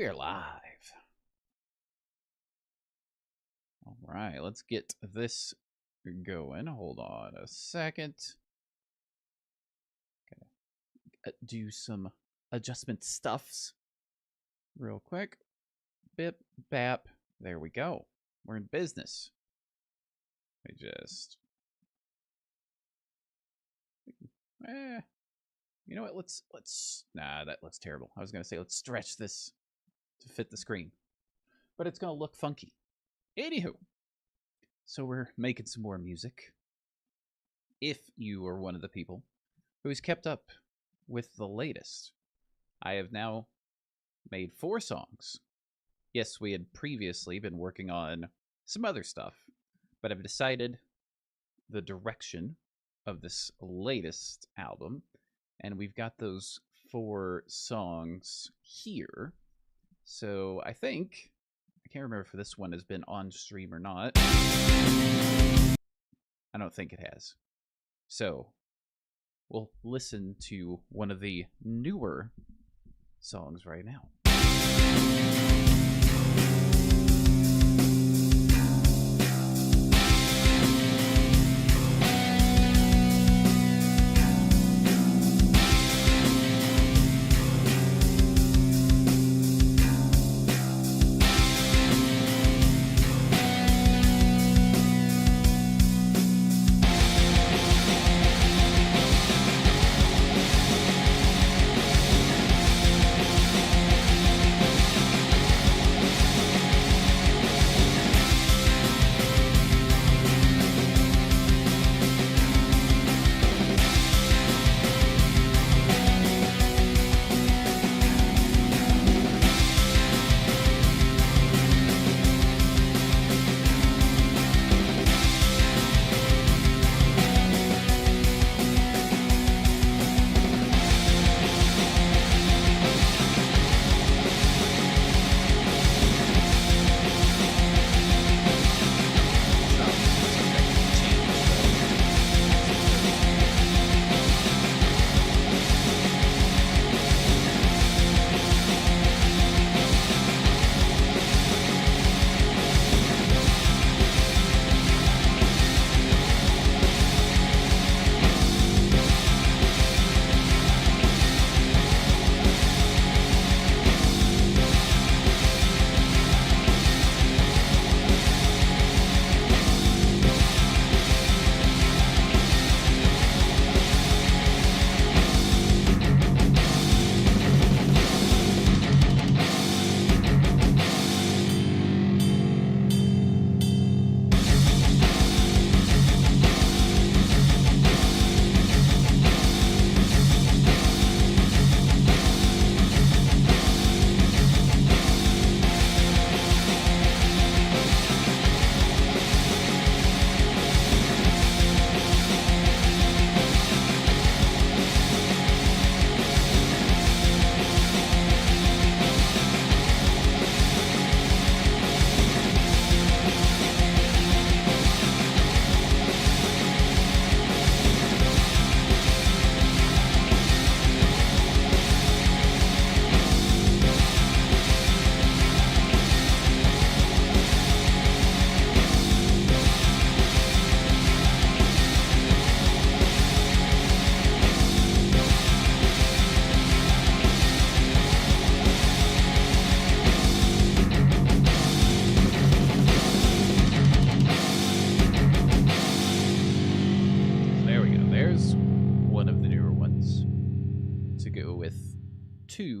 We're live. All right, let's get this going. Hold on a second. Okay. Do some adjustment stuffs real quick. Bip, bap. There we go. We're in business. I just... you know what? Let's... Nah, that looks terrible. I was going to say, let's stretch this to fit the screen. But it's going to look funky. Anywho. So we're making some more music. If you are one of the people who's kept up with the latest, I have now made 4 songs. Yes, we had previously been working on some other stuff, but I've decided the direction of this latest album, and we've got those 4 songs here. So I think, I can't remember if this one has been on stream or not. I don't think it has. So we'll listen to one of the newer songs right now.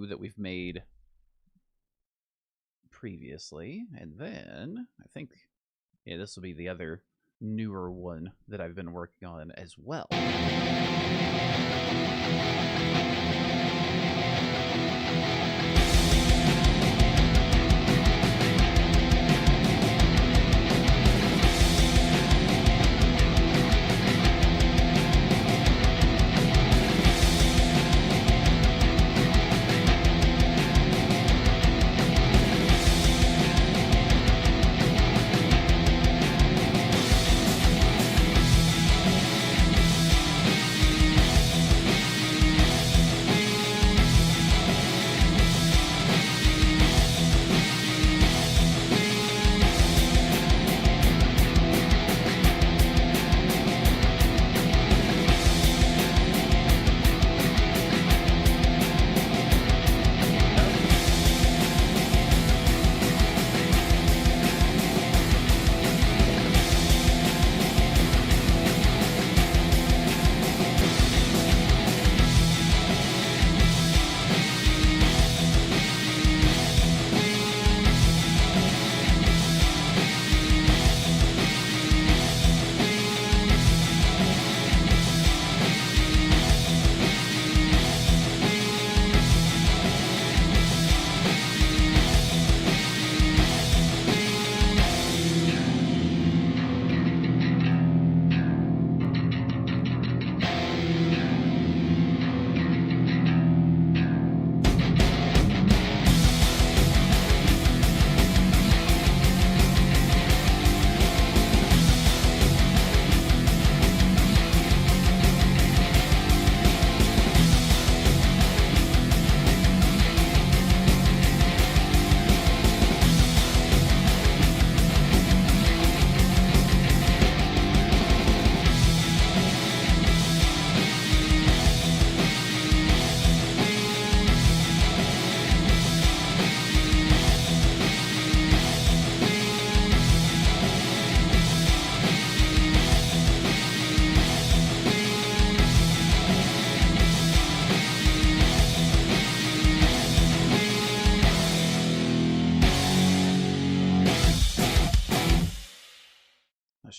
That we've made previously, and then I think, yeah, this will be the other newer one that I've been working on as well.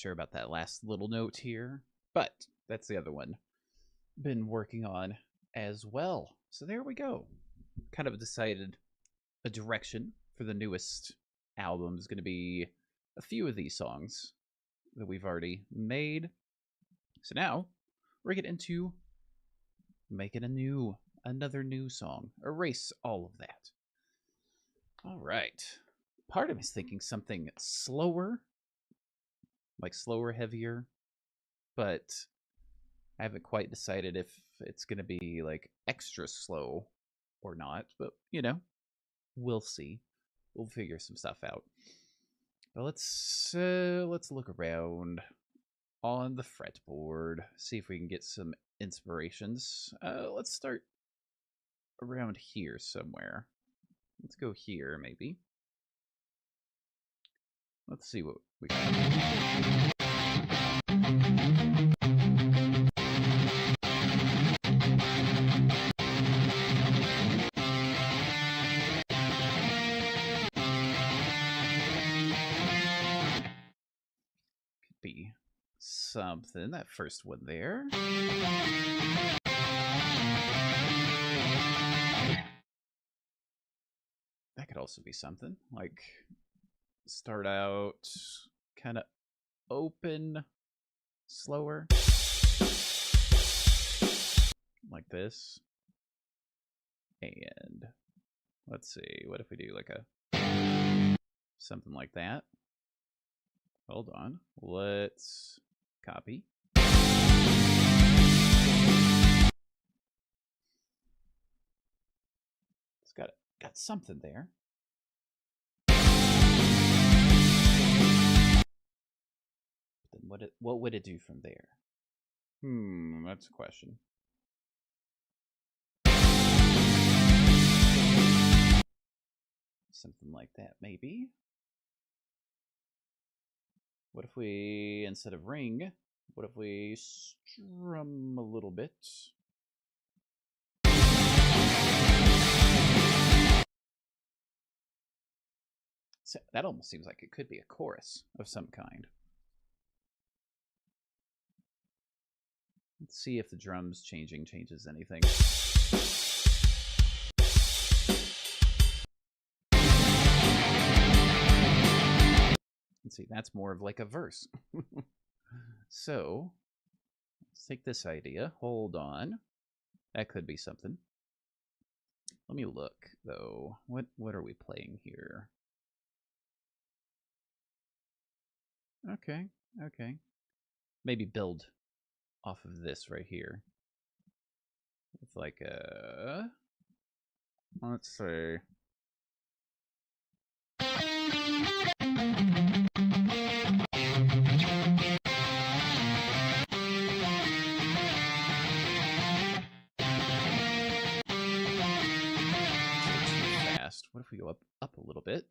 sure about that last little note here, but that's the other one. Been working on as well. So there we go. Kind of decided a direction for the newest album is going to be a few of these songs that we've already made. So now we're getting into making another new song. Erase all of that. All right. Part of me is thinking something slower, like slower, heavier, but I haven't quite decided if it's going to be like extra slow or not, but you know, we'll see. We'll figure some stuff out. But let's look around on the fretboard, see if we can get some inspirations. Let's start around here somewhere. Let's go here, maybe. Let's see what we got. Be something, that first one there. That could also be something, like start out kind of open, slower, like this. And let's see, what if we do like a something like that? Hold on, let's copy. It's got something there. Then what would it do from there? That's a question. Something like that, maybe. What if we, instead of ring, what if we strum a little bit? So that almost seems like it could be a chorus of some kind. Let's see if the drums changes anything. Let's see, that's more of like a verse. So, let's take this idea. Hold on. That could be something. Let me look, though. What are we playing here? Okay. Maybe build off of this right here. With like a... Let's see. What if we go up a little bit?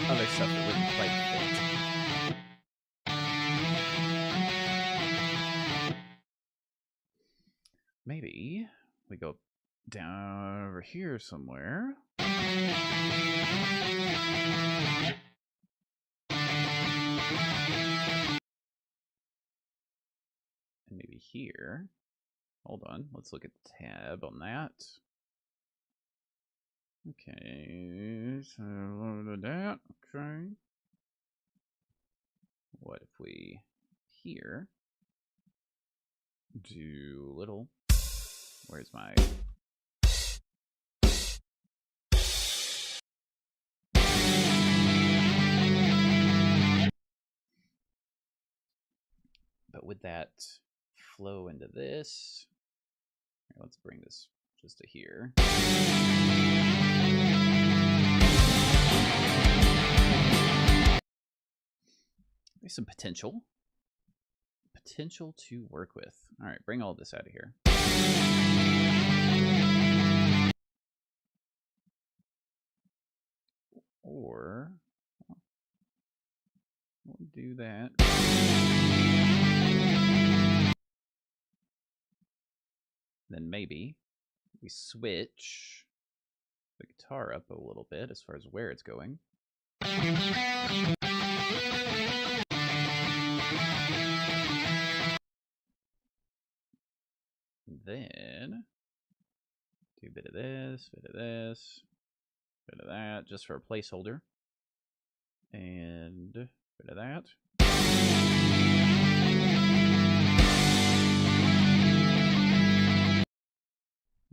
Other stuff that wouldn't quite fit. Maybe we go down over here somewhere. And maybe here. Hold on, let's look at the tab on that. Okay, so that. Okay. What if we here do little? Where's my... But would that flow into this? Here, let's bring this just to here. There's some potential to work with. All right, bring all this out of here. Or we'll do that. Then maybe we switch the guitar up a little bit as far as where it's going. Then do a bit of this, bit of this, bit of that, just for a placeholder. And a bit of that.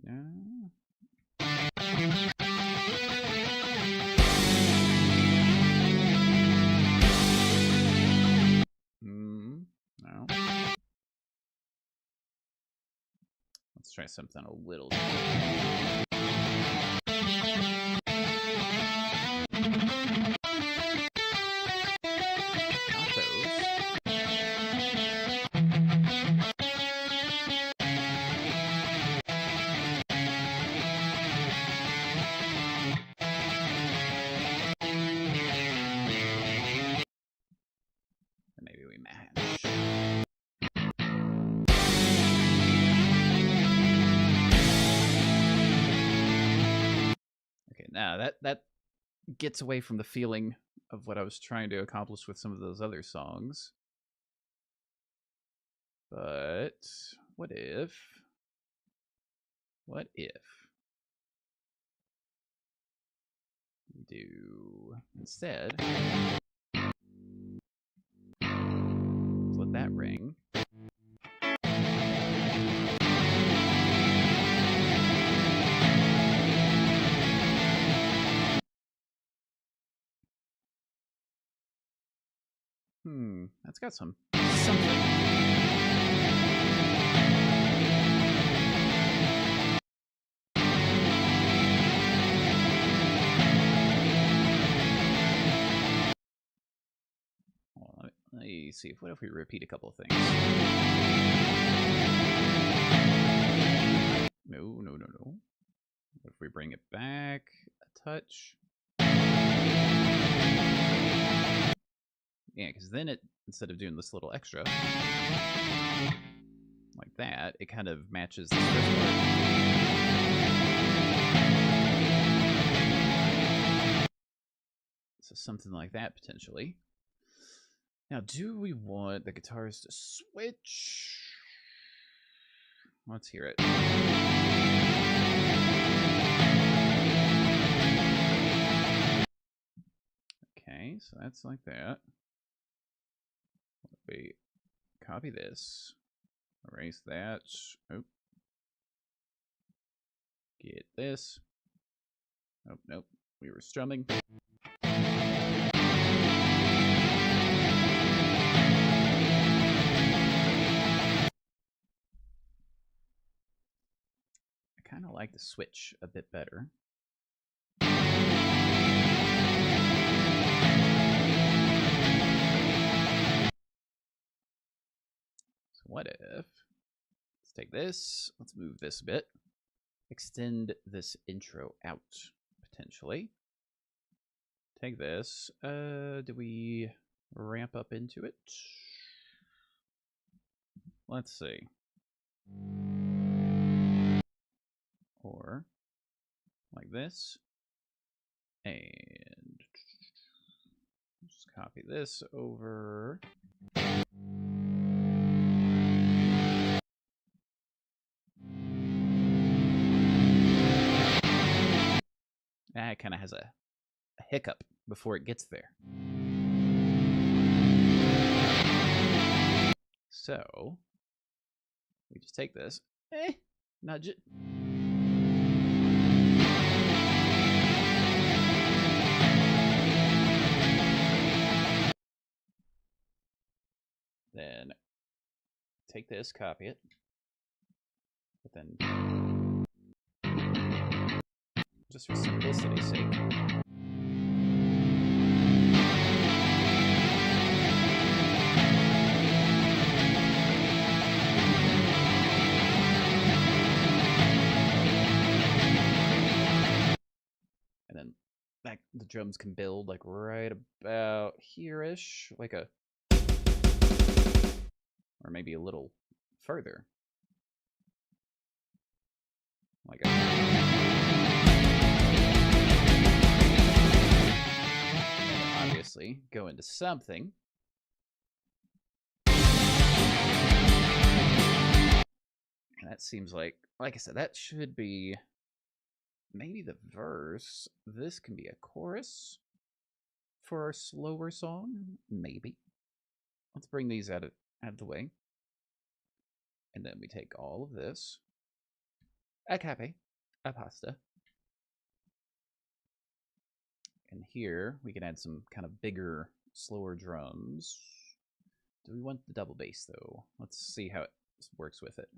No. No. Let's try something a little different. Maybe we match. Okay, now that gets away from the feeling of what I was trying to accomplish with some of those other songs. But what if we do instead let that ring. That's got something. Let me see. What if we repeat a couple of things? No. What if we bring it back a touch? Yeah, because then it, instead of doing this little extra like that, it kind of matches the first part. So something like that, potentially. Now, do we want the guitars to switch? Let's hear it. Okay, so that's like that. We copy this, erase that. Oh, get this. Oh, nope, we were strumming. I kind of like the switch a bit better. So what if, let's take this, let's move this a bit, extend this intro out, potentially. Take this, do we ramp up into it? Let's see. Or like this, and just copy this over. It kind of has a hiccup before it gets there. So we just take this, nudge it. Then take this, copy it, but then just for simplicity's sake, and then the drums can build like right about here-ish, like a, or maybe a little further. Like obviously go into something. And that seems like I said, that should be maybe the verse. This can be a chorus for our slower song, maybe. Let's bring these out of the way. And then we take all of this, a cape, a pasta. And here we can add some kind of bigger, slower drums. Do we want the double bass though? Let's see how it works with it.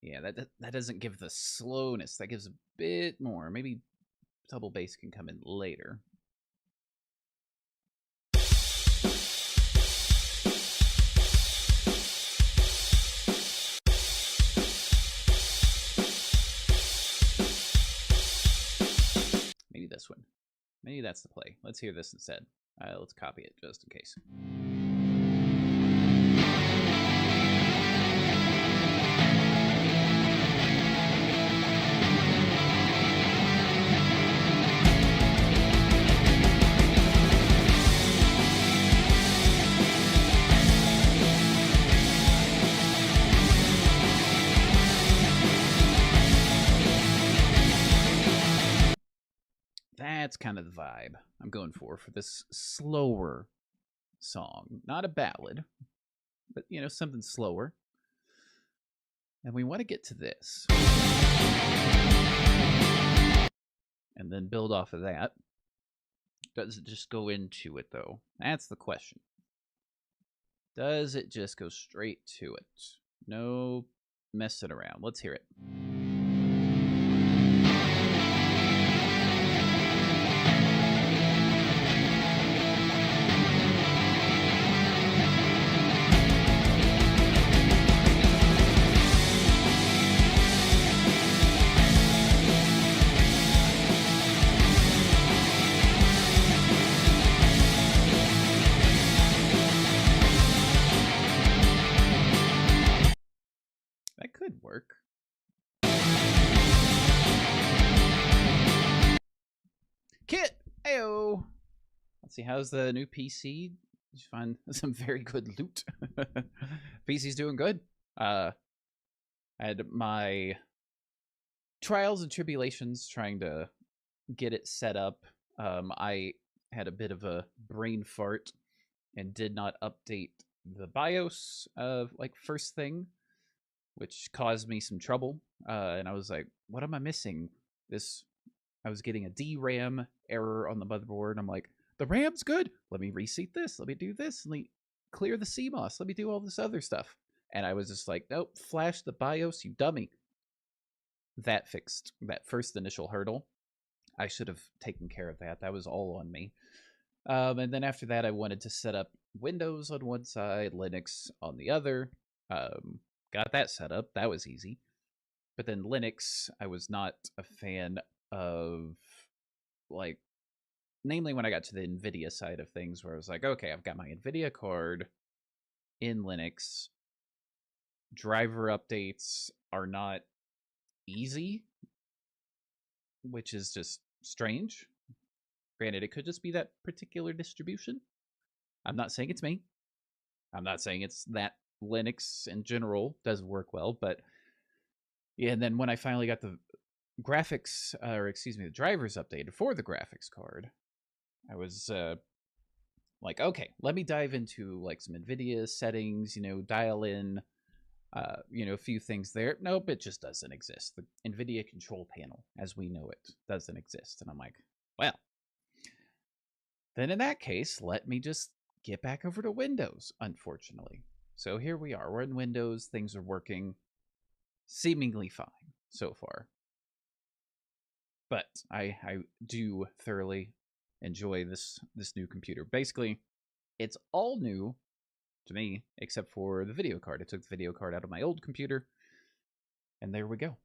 Yeah, that doesn't give the slowness. That gives a bit more. Maybe double bass can come in later. Maybe this one. Maybe that's the play. Let's hear this instead. Let's copy it just in case. That's kind of the vibe I'm going for this slower song. Not a ballad, but, you know, something slower. And we want to get to this. And then build off of that. Does it just go into it, though? That's the question. Does it just go straight to it? No messing around. Let's hear it. That could work. Kit! Ayo! Let's see, how's the new PC? Did you find some very good loot? PC's doing good. I had my trials and tribulations trying to get it set up. I had a bit of a brain fart and did not update the BIOS like first thing, which caused me some trouble. And I was like, what am I missing? I was getting a DRAM error on the motherboard. I'm like, the RAM's good. Let me reseat this. Let me do this. Let me clear the CMOS. Let me do all this other stuff. And I was just like, nope, flash the BIOS, you dummy. That fixed that first initial hurdle. I should have taken care of that. That was all on me. And then after that, I wanted to set up Windows on one side, Linux on the other. Got that set up. That was easy. But then Linux, I was not a fan of, like, namely when I got to the NVIDIA side of things, where I was like, okay, I've got my NVIDIA card in Linux. Driver updates are not easy, which is just strange. Granted, it could just be that particular distribution. I'm not saying it's me. I'm not saying it's that Linux in general doesn't work well, but yeah, and then when I finally got the graphics, the drivers updated for the graphics card, I was like, okay, let me dive into like some NVIDIA settings, dial in, a few things there. Nope, it just doesn't exist. The NVIDIA control panel, as we know it, doesn't exist. And I'm like, well, then in that case, let me just get back over to Windows, unfortunately. So here we are. We're in Windows. Things are working seemingly fine so far. But I do thoroughly enjoy this new computer. Basically, it's all new to me except for the video card. I took the video card out of my old computer, and there we go.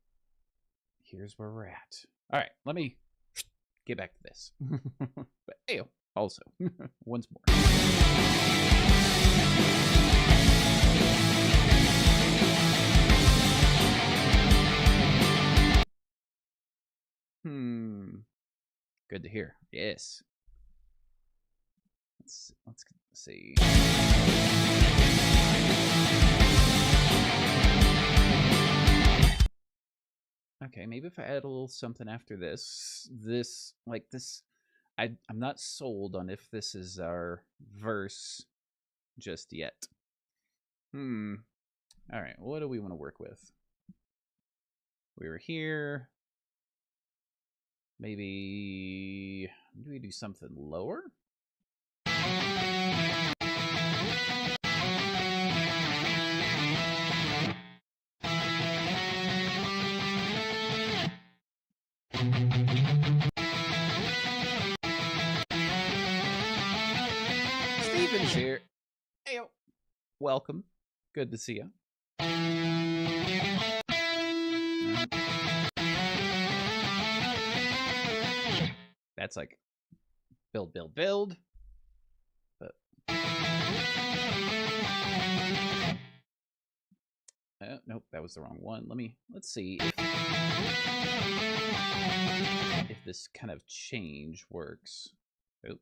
Here's where we're at. All right, let me get back to this. But ayo, also, once more. Good to hear. Yes. Let's see. Okay, maybe if I add a little something after this, I'm not sold on if this is our verse just yet. All right, what do we want to work with? We were here. Maybe do we do something lower? Steven's here. Hey, welcome. Good to see you. That's like build. But nope, that was the wrong one. Let's see if this kind of change works. Oh.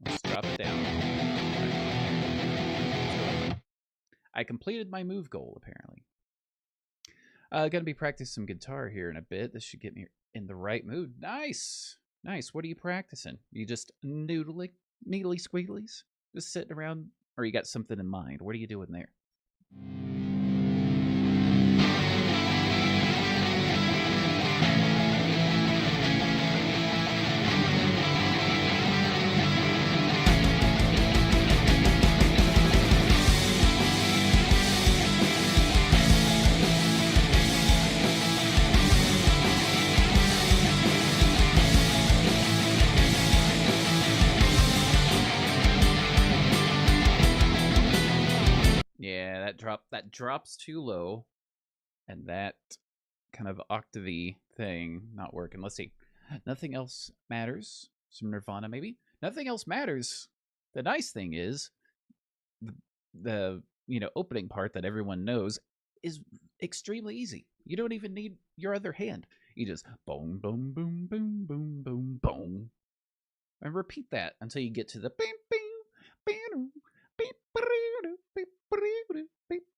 Let's drop it down. I completed my move goal, apparently. Gonna be practicing some guitar here in a bit. This should get me in the right mood. Nice! Nice. What are you practicing? You just noodling? Needly squealies? Just sitting around? Or you got something in mind? What are you doing there? Yeah, that drops too low, and that kind of octavey thing not working. Let's see. Nothing else matters. Some Nirvana, maybe. Nothing else matters. The nice thing is, the opening part that everyone knows is extremely easy. You don't even need your other hand. You just boom, boom, boom, boom, boom, boom, boom, and repeat that until you get to the bing, bing, bing,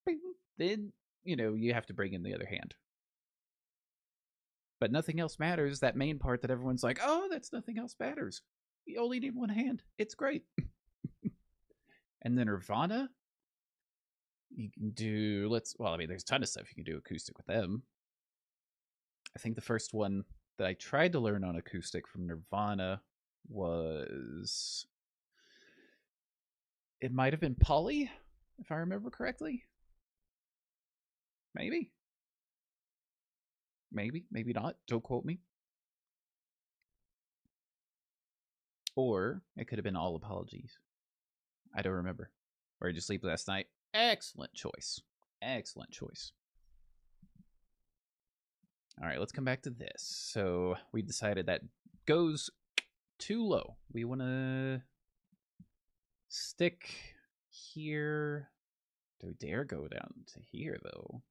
bing, then you have to bring in the other hand. But nothing else matters. That main part that everyone's like, oh, that's nothing else matters. You only need one hand. It's great. And then Nirvana, you can do there's a ton of stuff you can do acoustic with them. I think the first one that I tried to learn on acoustic from Nirvana was, it might have been Polly, if I remember correctly. Maybe not. Don't quote me. Or it could have been All Apologies. I don't remember. Or Just Sleep Last Night. Excellent choice. Excellent choice. All right, let's come back to this. So we decided that goes too low. We want to stick here. Don't dare go down to here, though.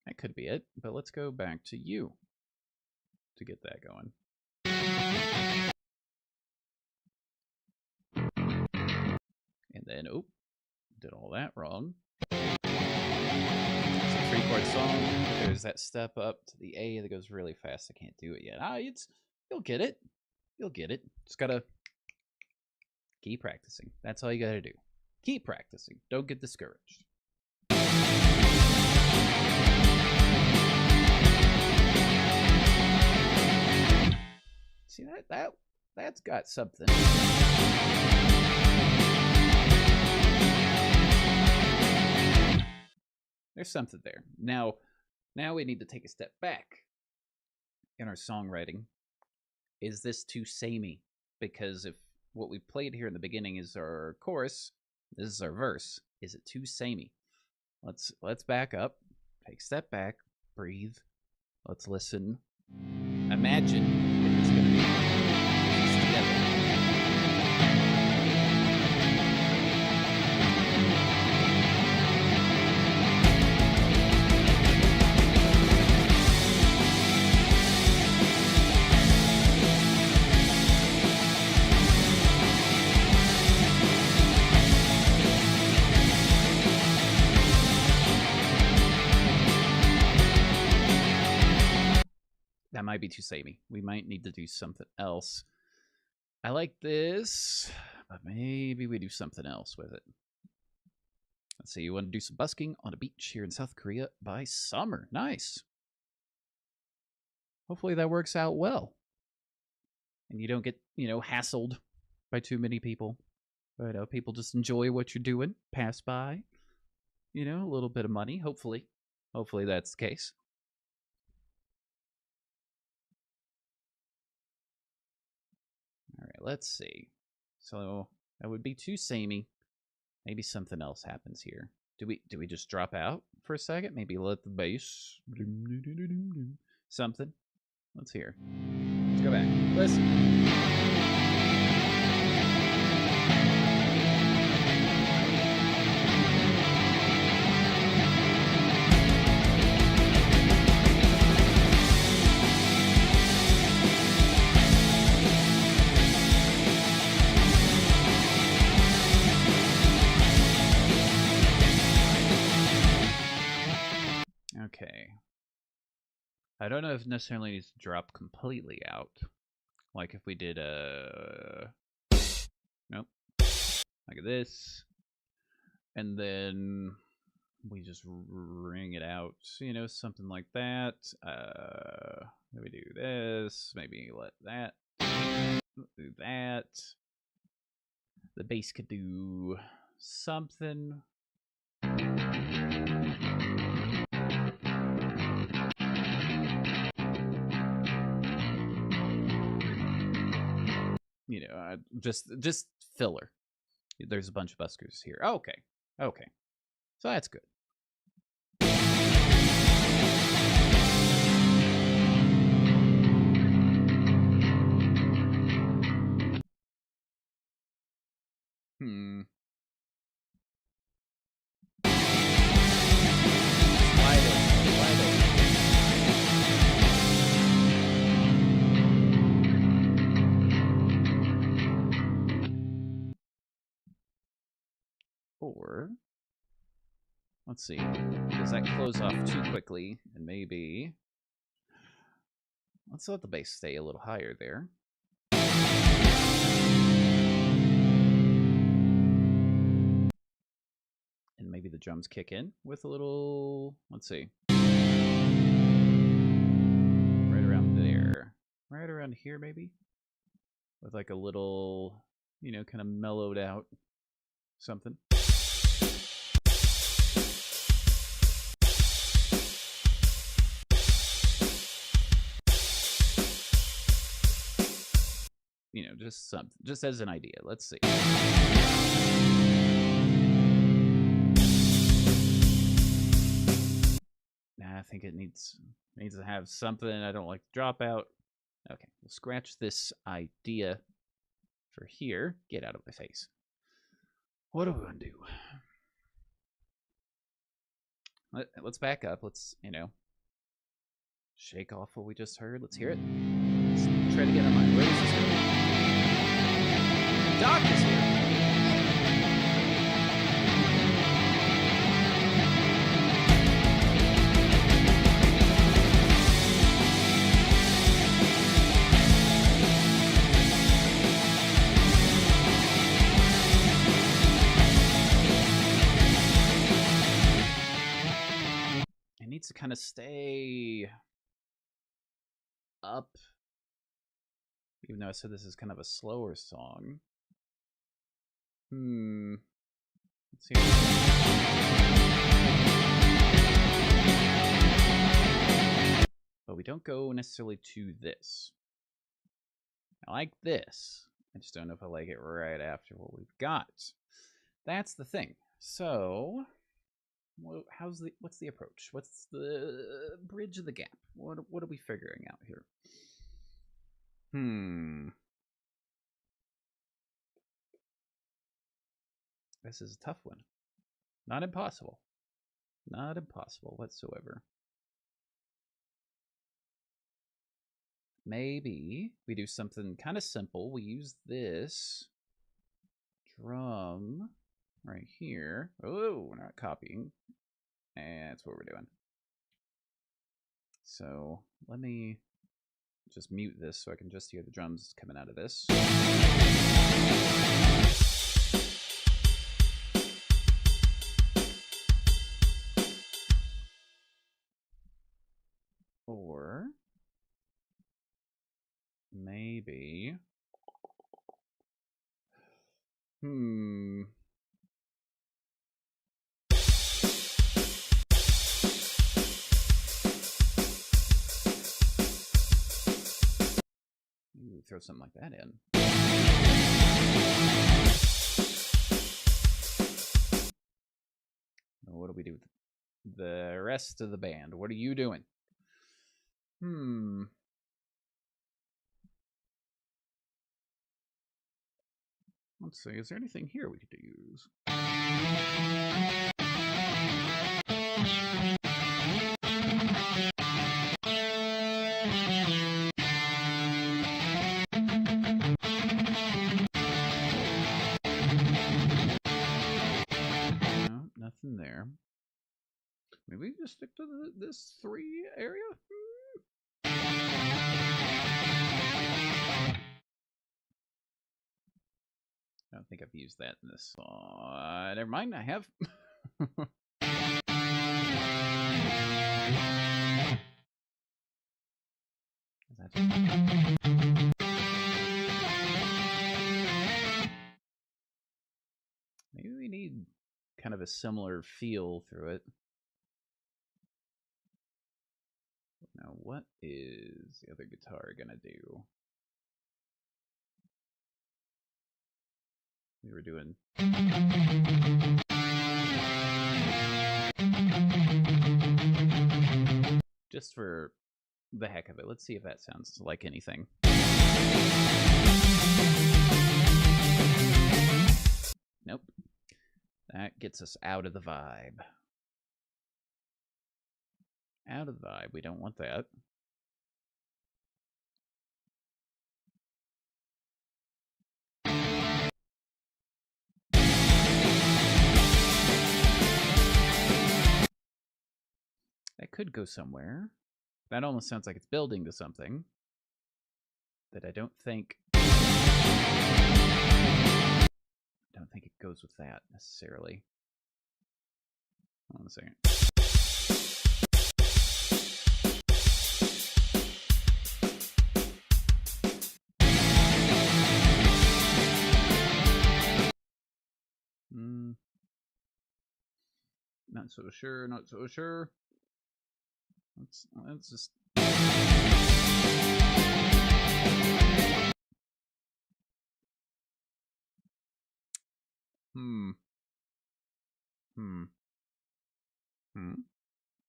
That could be it, but let's go back to you to get that going. And then, did all that wrong. It's a 3-chord song. There's that step up to the A that goes really fast. I can't do it yet. You'll get it. You'll get it. Just gotta keep practicing. That's all you gotta do. Keep practicing. Don't get discouraged. See, that's got something. There's something there. Now we need to take a step back in our songwriting. Is this too samey? Because if what we played here in the beginning is our chorus, this is our verse. Is it too samey? Let's back up, take a step back, breathe. Let's listen. Imagine if it's going to be pieced together. That might be too samey. We might need to do something else. I like this, but maybe we do something else with it. Let's see, you want to do some busking on a beach here in South Korea by summer. Nice. Hopefully that works out well. And you don't get, hassled by too many people. But people just enjoy what you're doing, pass by. A little bit of money, hopefully. Hopefully that's the case. All right, let's see. So that would be too samey. Maybe something else happens here. Do we just drop out for a second? Maybe let the bass something. Let's hear. Let's go back. Listen. Okay. I don't know if it necessarily needs to drop completely out. Like if we did nope. Like this. And then we just ring it out, something like that. Maybe do this, maybe let that do that. The bass could do something. Just filler. There's a bunch of buskers here. Okay. So that's good. Or, let's see, does that close off too quickly? And maybe, let's let the bass stay a little higher there. And maybe the drums kick in with a little, let's see. Right around there. Right around here, maybe? With like a little, kind of mellowed out something. Just something, just as an idea. Let's see. Nah, I think it needs to have something. I don't like to drop out. Okay, we'll scratch this idea for here. Get out of my face. What are we gonna do? Let's back up. Let's, shake off what we just heard. Let's hear it. Let's try to get our mind. Where is this going? Doc is here. It needs to kind of stay up, even though I said this is kind of a slower song. Let's see. But we don't go necessarily to this. I like this. I just don't know if I like it right after what we've got. That's the thing. So, what's the approach? What's the bridge of the gap? What are we figuring out here? This is a tough one. Not impossible. Not impossible whatsoever. Maybe we do something kind of simple. We use this drum right here. Oh, we're not copying. And that's what we're doing. So let me just mute this so I can just hear the drums coming out of this. Or maybe, maybe we throw something like that in. What do we do with the rest of the band? What are you doing? Let's see, is there anything here we could use? No, nothing there. Maybe we just stick to this 3 area? I don't think I've used that in this song. Never mind, I have. Maybe we need kind of a similar feel through it. Now, what is the other guitar gonna do? We were doing. Just for the heck of it, let's see if that sounds like anything. Nope. That gets us out of the vibe. Out of the vibe. We don't want that. That could go somewhere. That almost sounds like it's building to something that I don't think it goes with that necessarily. Hold on a second. Not so sure, not so sure. Let's just.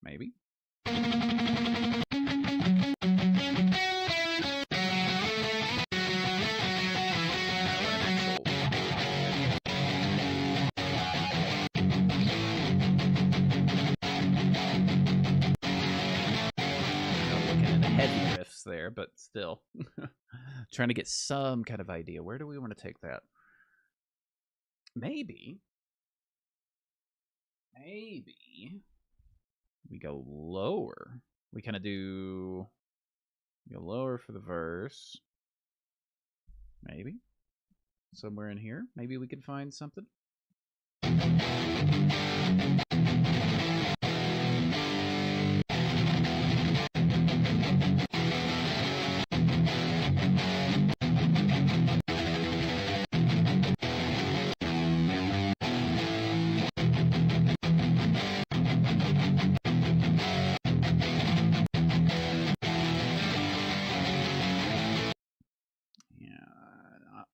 Maybe. There, but still trying to get some kind of idea. Where do we want to take that? Maybe we go lower. We kind of go lower for the verse. Maybe somewhere in here. Maybe we can find something.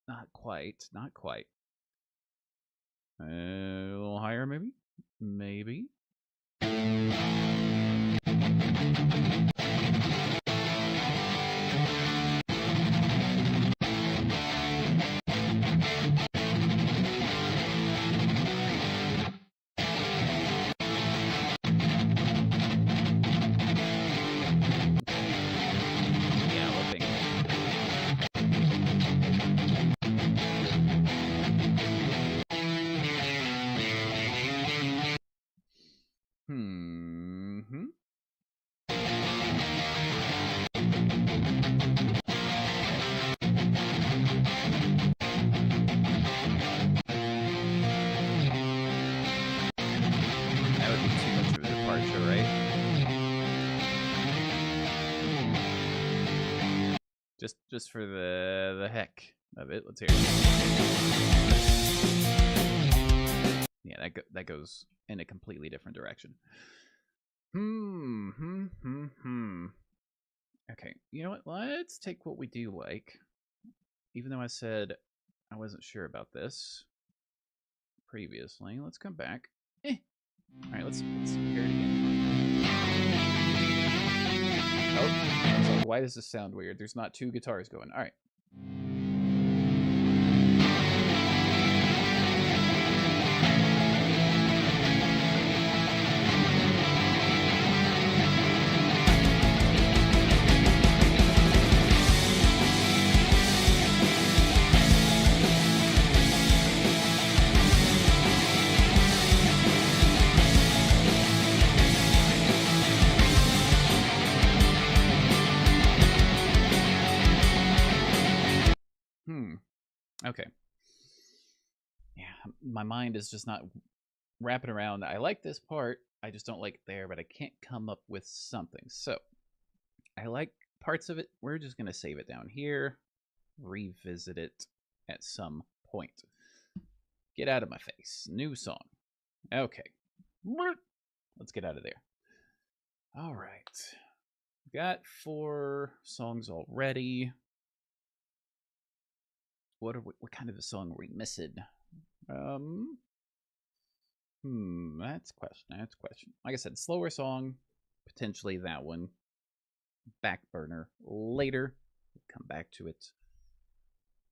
Not quite. Not quite. A little higher, maybe? Maybe. Just for the heck of it, let's hear it. Yeah, that goes in a completely different direction. Okay, you know what? Let's take what we do like. Even though I said I wasn't sure about this previously, let's come back. All right, let's hear it again. Oh, like, why does this sound weird? There's not two guitars going. All right. Okay. Yeah, my mind is just not wrapping around. I like this part. I just don't like it there, but I can't come up with something. So I like parts of it. We're just going to save it down here, revisit it at some point. Get out of my face. New song. Okay. Let's get out of there. All right. Got 4 songs already. What kind of a song are we missing? That's question. Like I said, slower song, potentially that one. Back burner later. We'll come back to it.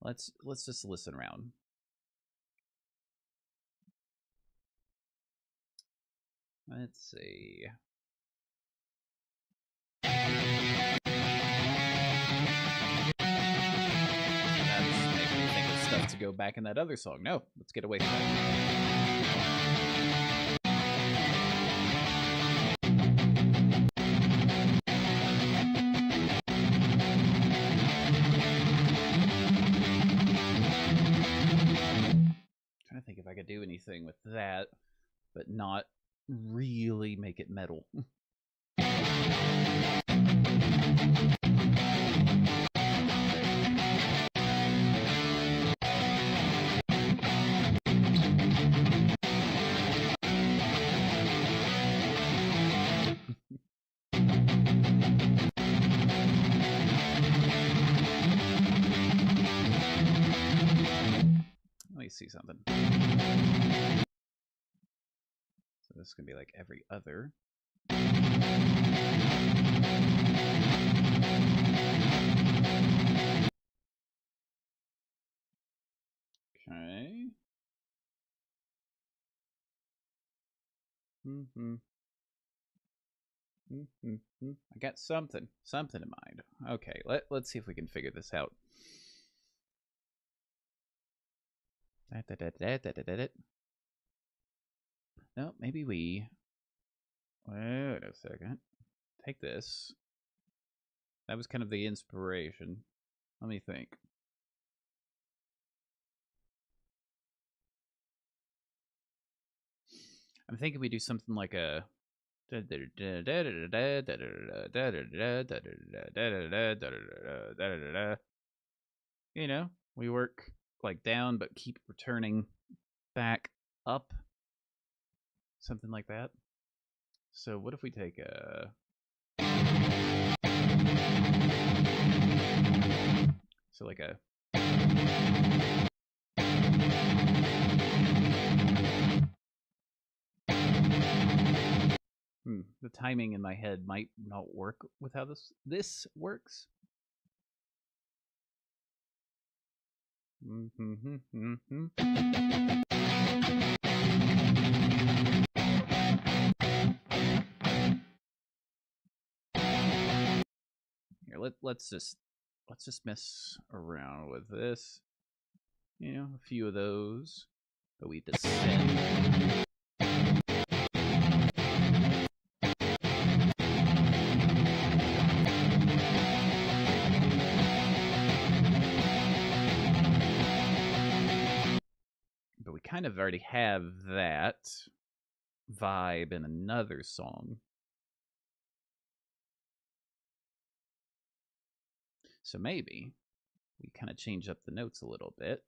Let's just listen around. Let's see. To go back in that other song. No, let's get away from that. Trying to think if I could do anything with that, but not really make it metal. See something. So this is gonna be like every other. Okay. I got something in mind. Okay, let's see if we can figure this out. No, maybe we... Wait a second. Take this. That was kind of the inspiration. Let me think. I'm thinking we do something like a... You know, we work like down but keep returning back up, something like that. So what if we take a like a The timing in my head might not work with how this works. Here, let's just mess around with this. You know, a few of those, but we descend. But we kind of already have that vibe in another song. So maybe we kind of change up the notes a little bit.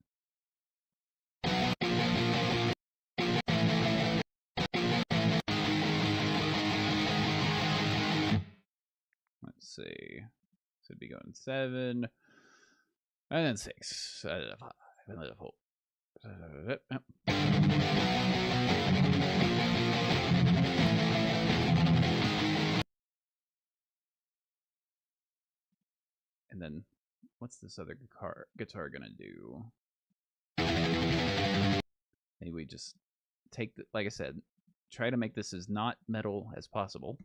Let's see. So it'd be going 7, and then 6, 5, and then 4. And then, what's this other guitar gonna do? Maybe we just take the, like I said, try to make this as not metal as possible.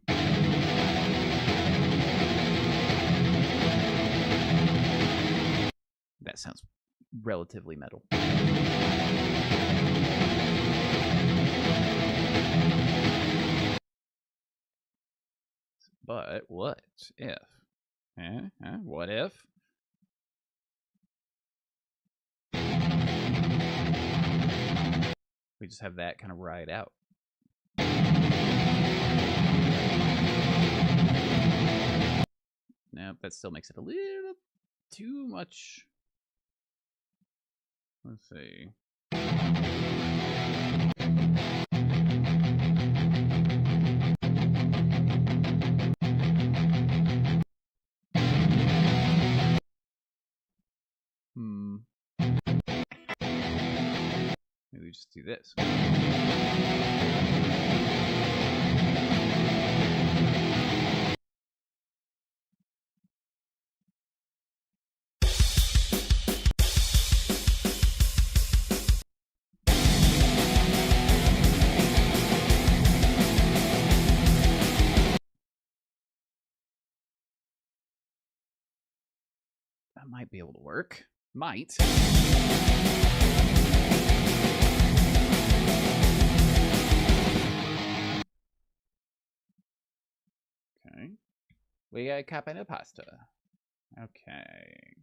That sounds relatively metal. But what if? What if? We just have that kind of ride out. Nope, that still makes it a little too much. Let's see. Maybe we just do this. That might be able to work. Might. Okay. We got cap and a pasta. Okay.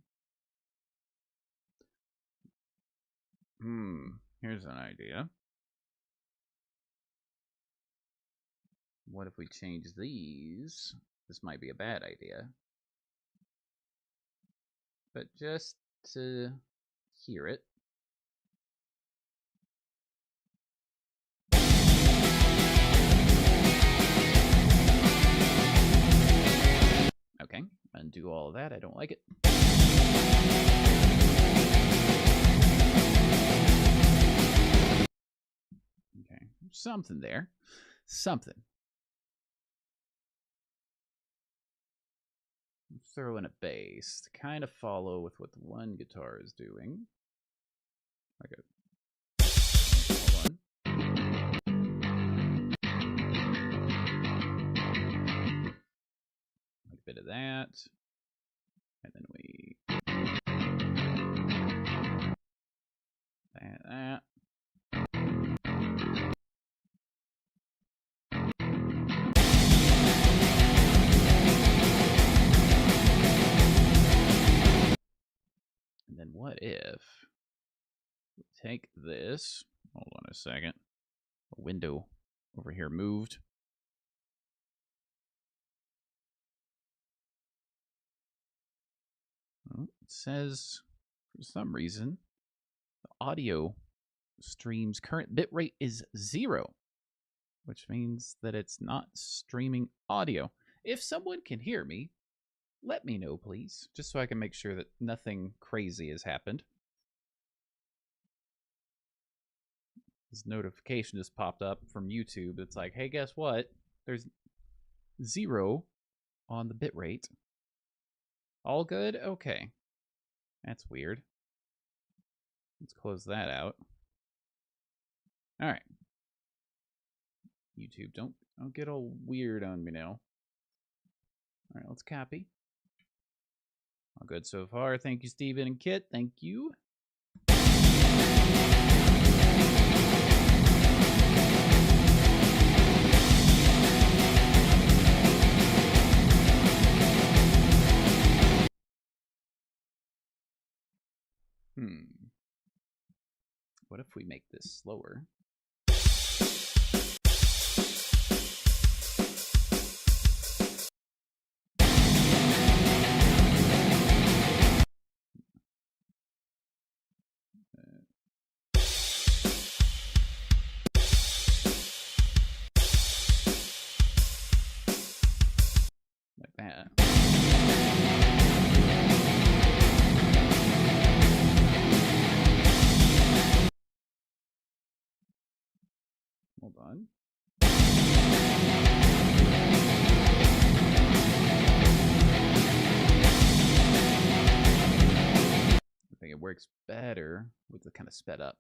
Here's an idea. What if we change these? This might be a bad idea. But just to hear it. Okay, undo all of that. I don't like it. Okay, something there. Something. Throw in a bass to kind of follow with what the one guitar is doing. Okay. Hold on. Like a bit of that. And then we that. And then what if we take this, hold on a second, a window over here moved. Well, it says for some reason the audio stream's current bitrate is 0, which means that it's not streaming audio. If someone can hear me, let me know, please, just so I can make sure that nothing crazy has happened. This notification just popped up from YouTube. It's like, hey, guess what? There's 0 on the bit rate. All good? Okay. That's weird. Let's close that out. All right. YouTube, don't get all weird on me now. All right, let's copy. All good so far. Thank you, Steven and Kit. Thank you. What if we make this slower? Like that. Hold on. I think it works better with the kind of sped up.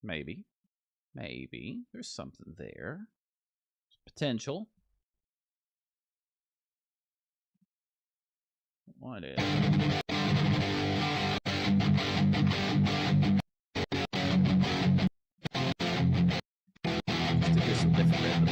Maybe. Maybe. There's something there. Potential. What is? Let's do this a different rhythm.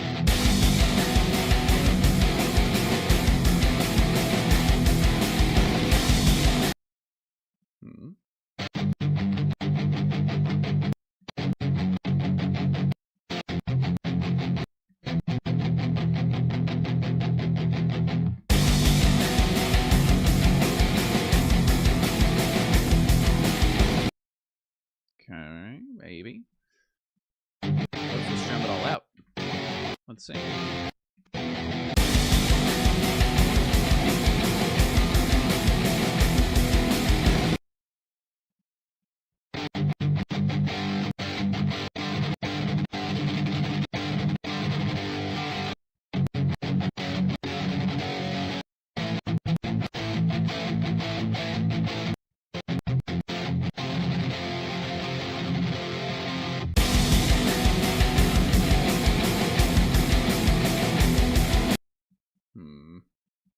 Okay, maybe. Let's just drum it all out. Let's see.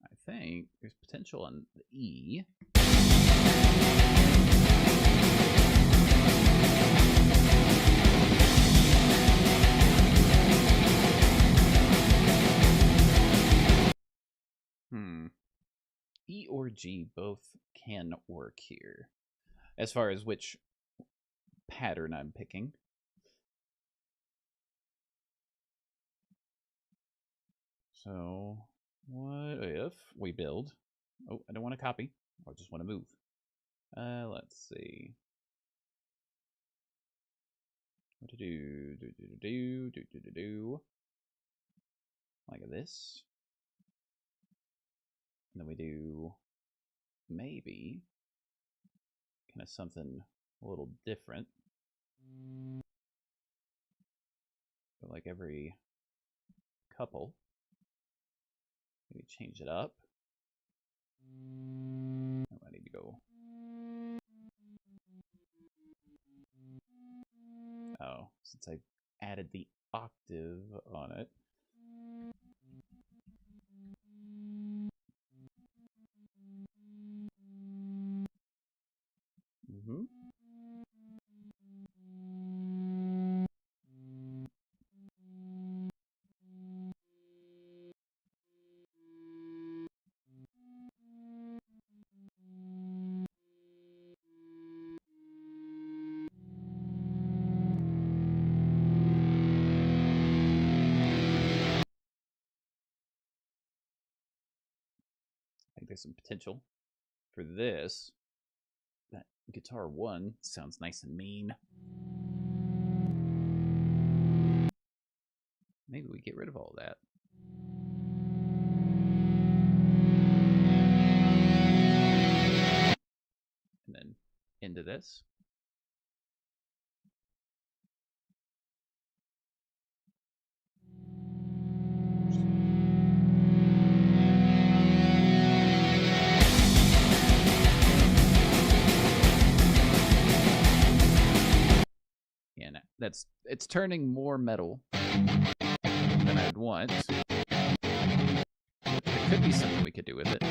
I think there's potential on the E. E or G both can work here, as far as which pattern I'm picking. So, what if we build? Oh, I don't want to copy. I just want to move. Let's see. What to do? Do. Like this. And then we do maybe kind of something a little different. But like every couple. Maybe change it up. Oh, I need to go. Oh, since I added the octave on it. I think there's some potential for this. That guitar 1 sounds nice and mean. Maybe we get rid of all that. into this. Yeah, no, it's turning more metal than I'd want. There could be something we could do with it.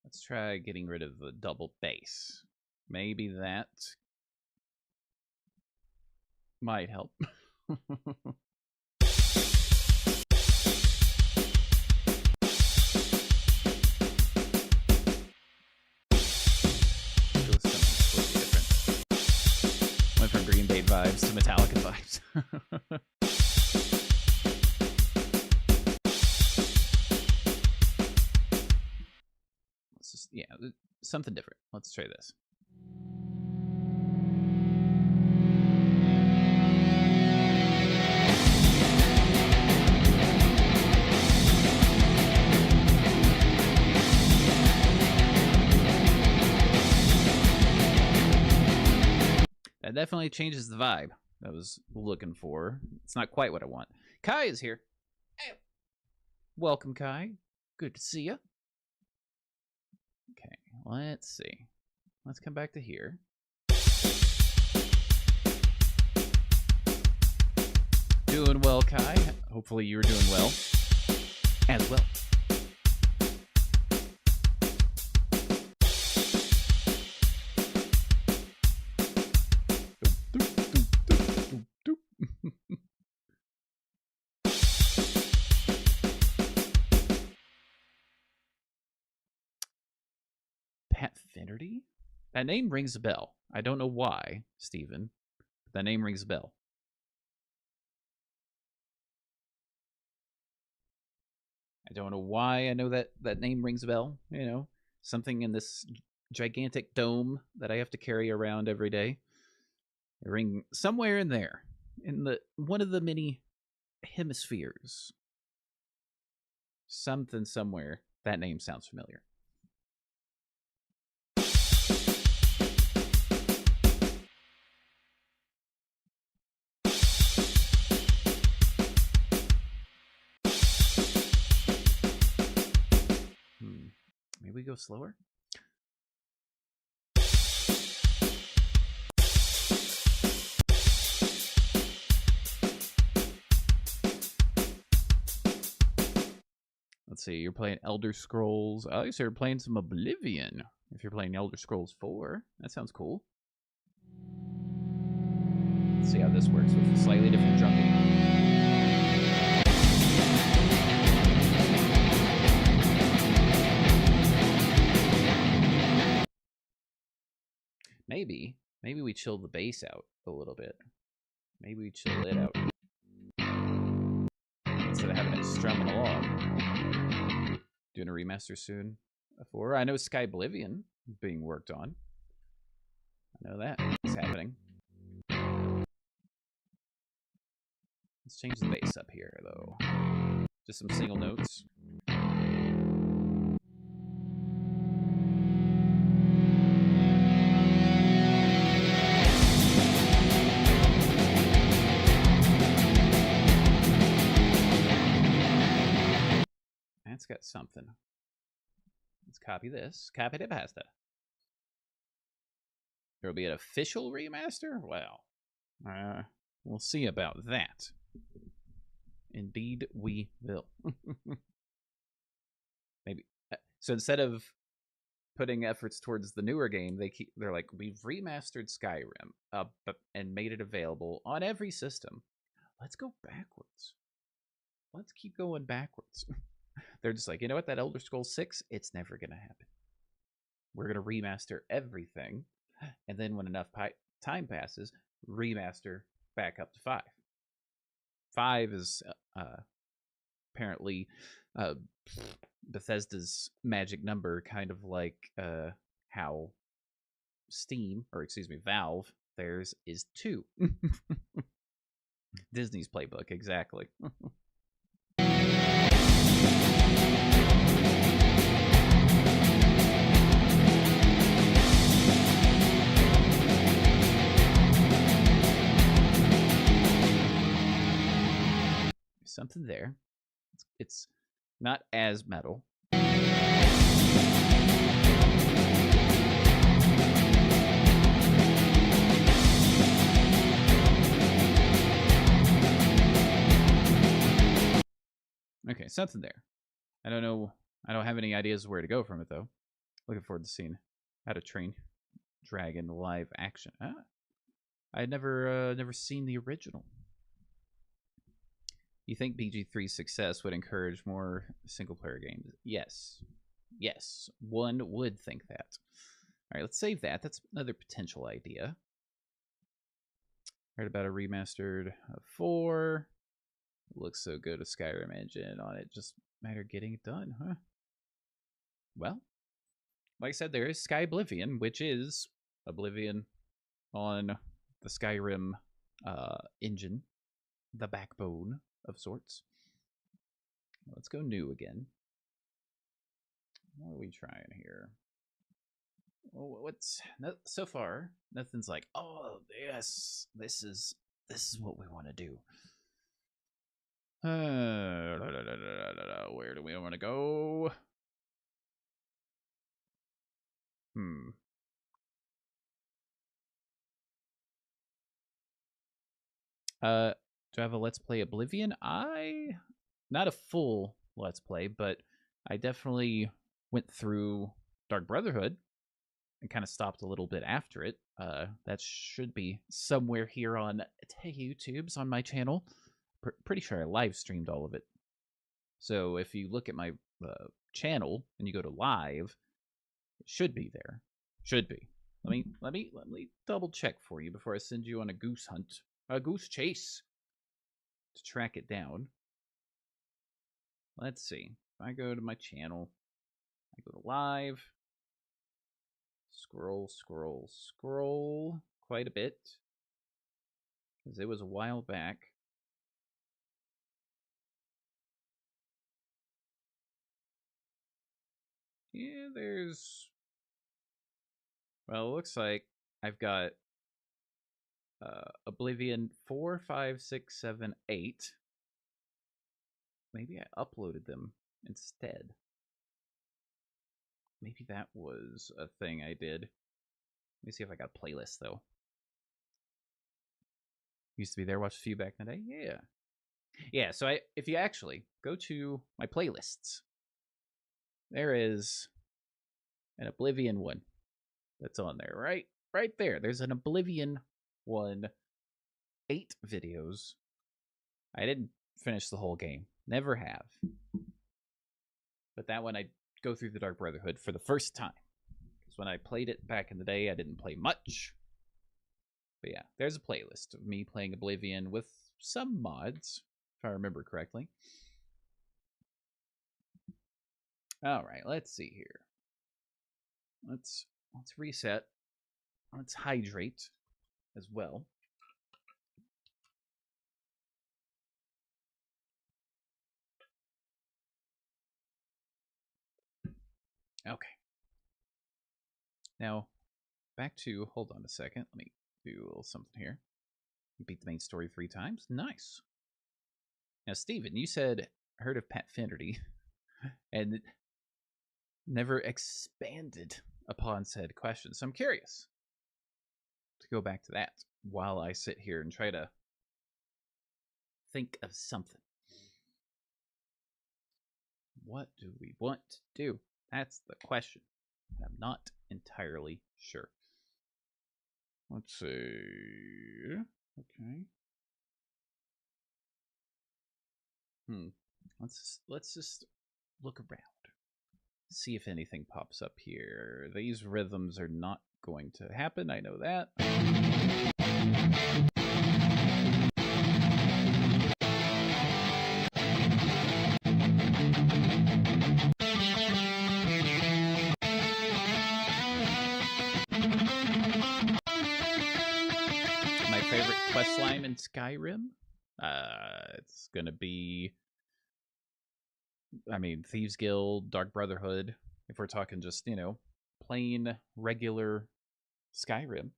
Let's try getting rid of the double bass. Maybe that might help. Went from Green Day vibes to Metallica vibes. Let's just, yeah, something different. Let's try this. That definitely changes the vibe I was looking for. It's not quite what I want. Kai is here. Hey. Welcome, Kai. Good to see you. Okay, let's see. Let's come back to here. Doing well, Kai. Hopefully you're doing well as well. Pat Finnerty? That name rings a bell. I don't know why, Steven. But that name rings a bell. I don't know why I know that name rings a bell. You know, something in this gigantic dome that I have to carry around every day. A ring somewhere in there, in the one of the many hemispheres. Something somewhere. That name sounds familiar. Maybe we go slower? Let's see, you're playing Elder Scrolls. Oh, so you're playing some Oblivion. If you're playing Elder Scrolls 4, that sounds cool. Let's see how this works with a slightly different drum beat. Maybe we chill the bass out a little bit. Maybe we chill it out instead of having it strumming along. Doing a remaster soon. I know Sky Oblivion being worked on. I know that is happening. Let's change the bass up here, though. Just some single notes. That's got something. Let's copy this. Copy the pasta. There will be an official remaster? Well, we'll see about that. Indeed, we will. Maybe. So instead of putting efforts towards the newer game, they're like, we've remastered Skyrim and made it available on every system. Let's go backwards. Let's keep going backwards. They're just like, you know what, that Elder Scrolls 6, it's never going to happen. We're going to remaster everything, and then when enough time passes, remaster back up to 5. 5 is apparently Bethesda's magic number, kind of like how Steam, or excuse me, Valve, theirs is 2. Disney's playbook, exactly. Something there. It's not as metal. Okay, something there. I don't know. I don't have any ideas where to go from it, though. Looking forward to seeing how to train Dragon live action. I had never seen the original. You think BG3's success would encourage more single-player games? Yes. Yes, one would think that. All right, let's save that. That's another potential idea. Heard about a remastered 4. Looks so good, a Skyrim engine on it. Just matter of getting it done, huh? Well, like I said, there is Sky Oblivion, which is Oblivion on the Skyrim engine, the backbone of sorts. Let's go new again. What are we trying here? Well, what's so far? Nothing's like, oh yes, this is what we want to do. Where do we want to go? Do I have a Let's Play Oblivion? Not a full Let's Play, but I definitely went through Dark Brotherhood and kind of stopped a little bit after it. That should be somewhere here on YouTube's on my channel. Pretty sure I live streamed all of it. So if you look at my channel and you go to live, it should be there. Should be. Let me double check for you before I send you on a goose hunt, a goose chase to track it down. Let's see. If I go to my channel, I go to live, scroll quite a bit, because it was a while back. Yeah, there's... Well, it looks like I've got Oblivion 4, 5, 6, 7, 8. Maybe I uploaded them instead. Maybe that was a thing I did. Let me see if I got a playlist, though. Used to be there, watched a few back in the day. Yeah. Yeah, so if you actually go to my playlists, there is an Oblivion one that's on there, right there. There's an Oblivion one, 8 videos. I didn't finish the whole game. Never have. But that one I go through the Dark Brotherhood for the first time. Because when I played it back in the day, I didn't play much. But yeah, there's a playlist of me playing Oblivion with some mods, if I remember correctly. Alright, let's see here. Let's reset. Let's hydrate as well. Okay. Now, back to, hold on a second. Let me do a little something here. You beat the main story 3 times. Nice. Now, Steven, you said, heard of Pat Finnerty, and never expanded upon said question. So I'm curious to go back to that while I sit here and try to think of something. What do we want to do? That's the question. I'm not entirely sure. Let's see. Okay. Let's just look around. See if anything pops up here. These rhythms are not going to happen. I know that. slime in Skyrim. It's gonna be, I mean, Thieves Guild, Dark Brotherhood. If we're talking just, you know, plain regular Skyrim,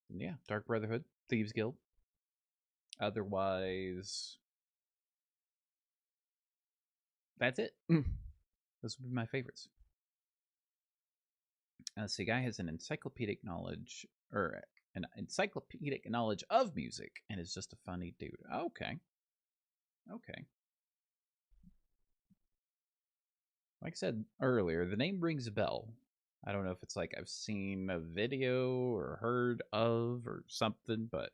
yeah, Dark Brotherhood, Thieves Guild. Otherwise, that's it. Those would be my favorites. Let's see, guy has an encyclopedic knowledge, or an encyclopedic knowledge of music, and is just a funny dude. Okay. Okay. Like I said earlier, the name rings a bell. I don't know if it's like I've seen a video or heard of or something, but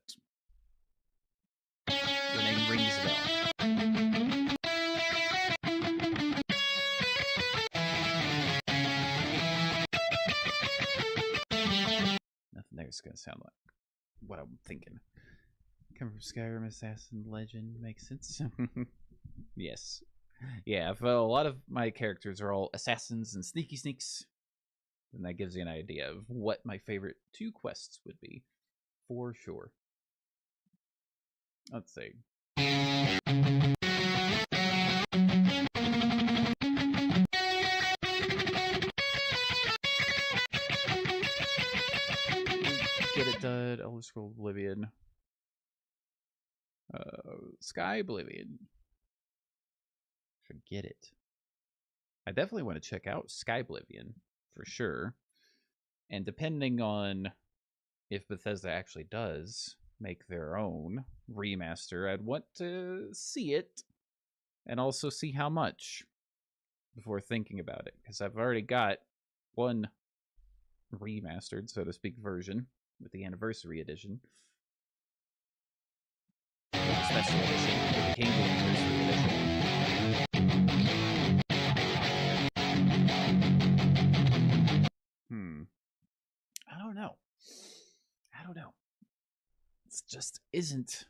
the name rings a bell. Nothing there is going to sound like what I'm thinking. Come from Skyrim, Assassin, Legend, makes sense. Yes. Yeah, if a lot of my characters are all assassins and sneaky sneaks, then that gives you an idea of what my favorite 2 quests would be, for sure. Let's see. Get it done, Elder Scrolls Oblivion. Sky Oblivion. Forget it. I definitely want to check out Sky Oblivion for sure. And depending on if Bethesda actually does make their own remaster, I'd want to see it and also see how much before thinking about it. Because I've already got one remastered, so to speak, version with the Anniversary Edition. Special Edition. It became the Anniversary Edition. I don't know. It just isn't.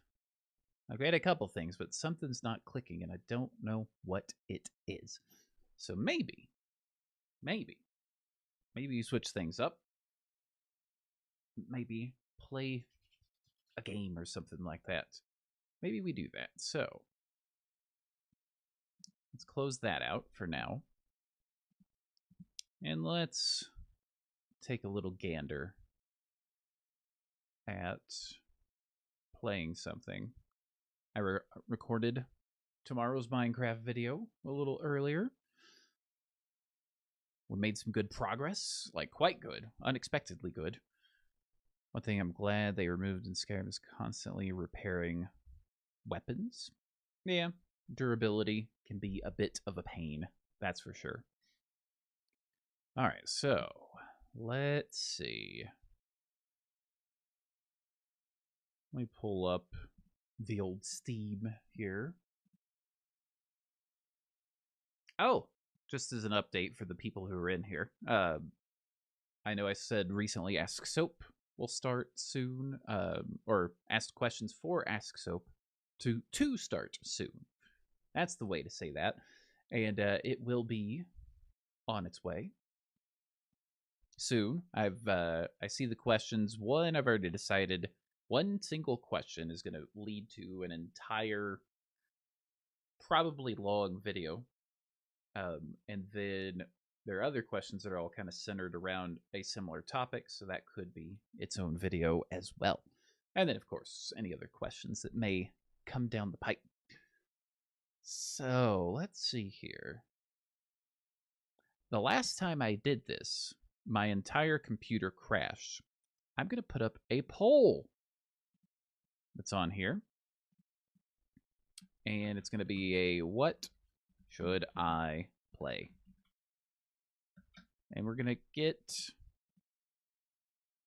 I've read a couple things, but something's not clicking, and I don't know what it is. So maybe you switch things up. Maybe play a game or something like that. Maybe we do that. So let's close that out for now. And let's take a little gander at playing something. I recorded tomorrow's Minecraft video a little earlier. We made some good progress, like quite good, unexpectedly good. One thing I'm glad they removed in Skyrim is constantly repairing weapons. Yeah, durability can be a bit of a pain, that's for sure. All right, so let's see. Let me pull up the old Steam here. Oh, just as an update for the people who are in here. I know I said recently Ask Soap will start soon, or Ask Questions for Ask Soap to start soon. That's the way to say that. And it will be on its way soon. I see the questions. One, I've already decided one single question is going to lead to an entire, probably long video. And then there are other questions that are all kind of centered around a similar topic, so that could be its own video as well. And then, of course, any other questions that may come down the pipe. So, let's see here. The last time I did this, my entire computer crashed. I'm going to put up a poll that's on here. And it's going to be a what should I play? And we're going to get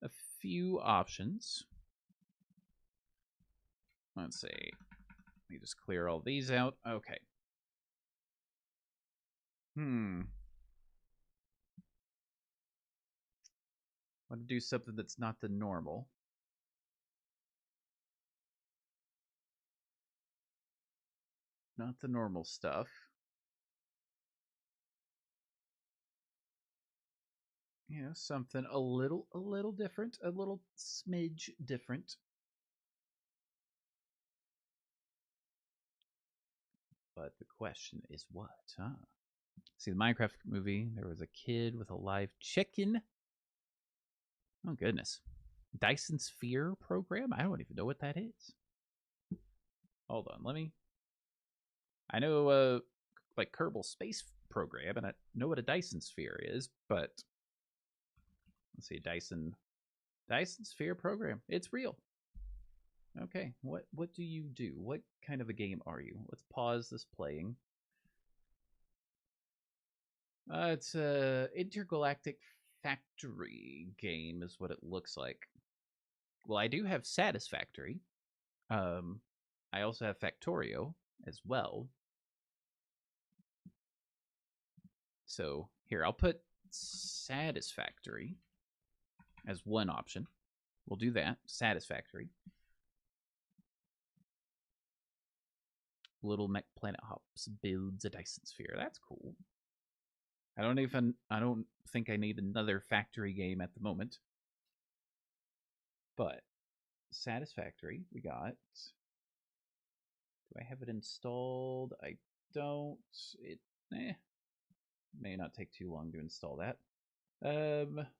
a few options. Let's see. Let me just clear all these out. Okay. I want to do something that's not the normal. Not the normal stuff. You know, something a little different, a little smidge different. question is what? Huh? See, the Minecraft movie, there was a kid with a live chicken. Oh, goodness. Dyson Sphere program? I don't even know what that is. Hold on, let me... I know, like, Kerbal Space Program, and I know what a Dyson Sphere is, but... Let's see, Dyson Sphere program. It's real. Okay, what do you do? What kind of a game are you? Let's pause this playing. It's a intergalactic factory game is what it looks like. Well, I do have Satisfactory. I also have Factorio as well. So here, I'll put Satisfactory as one option. We'll do that. Satisfactory. Little Mech Planet Hops builds a Dyson Sphere. That's cool. I don't think I need another factory game at the moment. But Satisfactory, we got. Do I have it installed? I don't. It may not take too long to install that.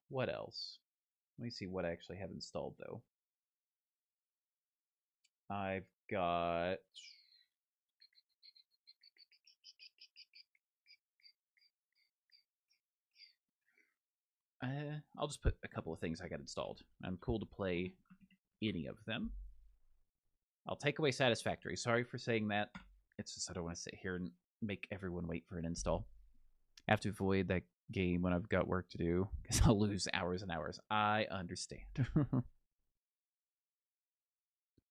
What else? Let me see what I actually have installed though. I've got I'll just put a couple of things I got installed. I'm cool to play any of them. I'll take away Satisfactory. Sorry for saying that. It's just I don't want to sit here and make everyone wait for an install. I have to avoid that game when I've got work to do because I'll lose hours and hours. I understand.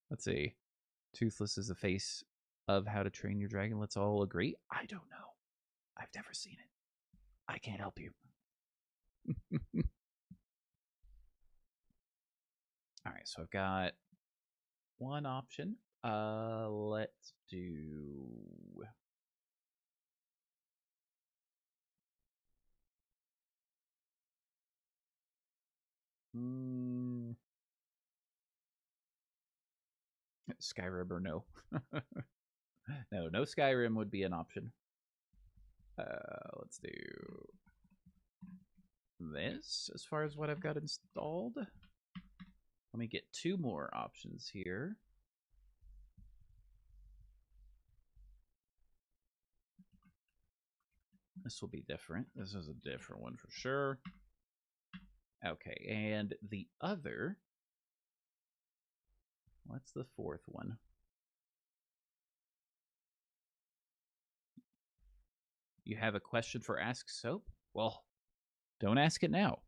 Let's see. Toothless is the face of How to Train Your Dragon. Let's all agree. I don't know. I've never seen it. I can't help you. All right, so I've got one option. Let's do Skyrim or no. No Skyrim would be an option. Let's do this as far as what I've got installed. Let me get two more options here. This will be different. This is a different one for sure. Okay, and the other... What's the fourth one? You have a question for Ask Soap? Well, don't ask it now.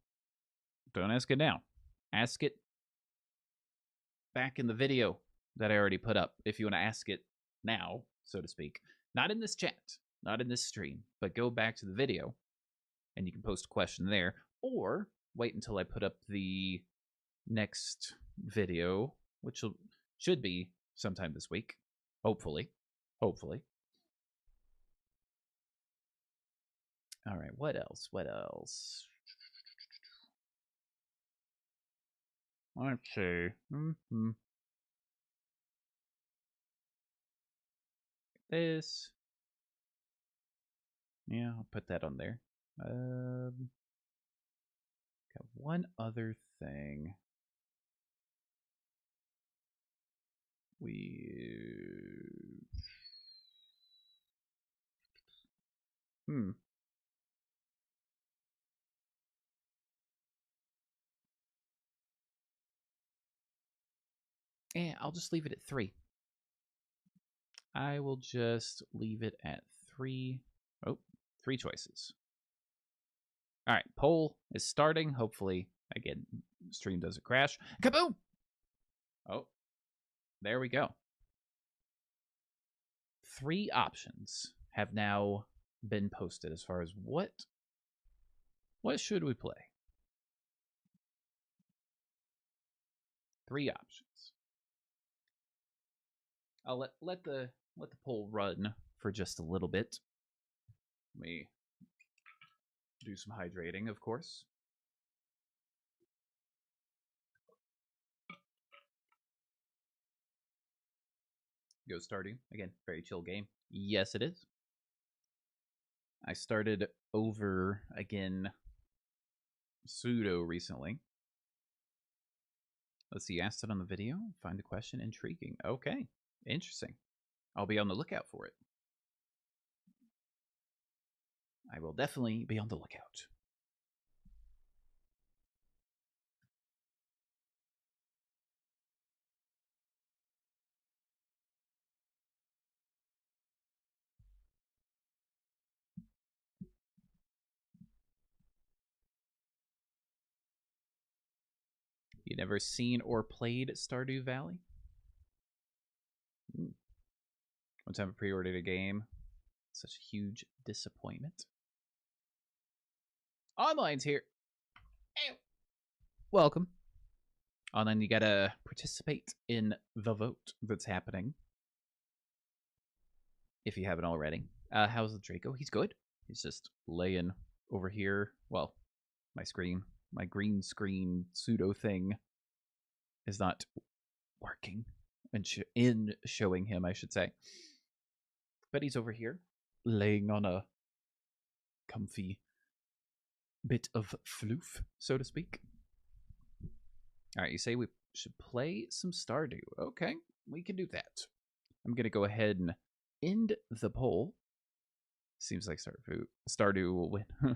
Don't ask it now. Ask it back in the video that I already put up. If you want to ask it now, so to speak. Not in this chat, not in this stream, but go back to the video and you can post a question there. Or wait until I put up the next video, which should be sometime this week. Hopefully. Hopefully. All right, what else? What else? Let's see. This. Yeah, I'll put that on there. Got one other thing. Yeah, I'll just leave it at 3. I will just leave it at 3. Oh, 3 choices. All right, poll is starting. Hopefully, again, stream doesn't crash. Kaboom! Oh, there we go. 3 options have now been posted as far as what should we play? 3 options. I'll let the poll run for just a little bit. Let me do some hydrating, of course. Go Stardew. Again, very chill game. Yes, it is. I started over again pseudo recently. Let's see, you asked it on the video. Find the question intriguing. Okay, interesting. I'll be on the lookout for it. I will definitely be on the lookout. You never seen or played Stardew Valley? One time I pre-ordered a game. Such a huge disappointment. Online's here. Ew. Welcome. Online, you gotta participate in the vote that's happening. If you haven't already. How's the Draco? He's good. He's just laying over here. Well, my screen, my green screen pseudo thing is not working. And in showing him, I should say. But he's over here, laying on a comfy bit of floof, so to speak. All right, you say we should play some Stardew. Okay, we can do that. I'm going to go ahead and end the poll. Seems like Stardew will win. All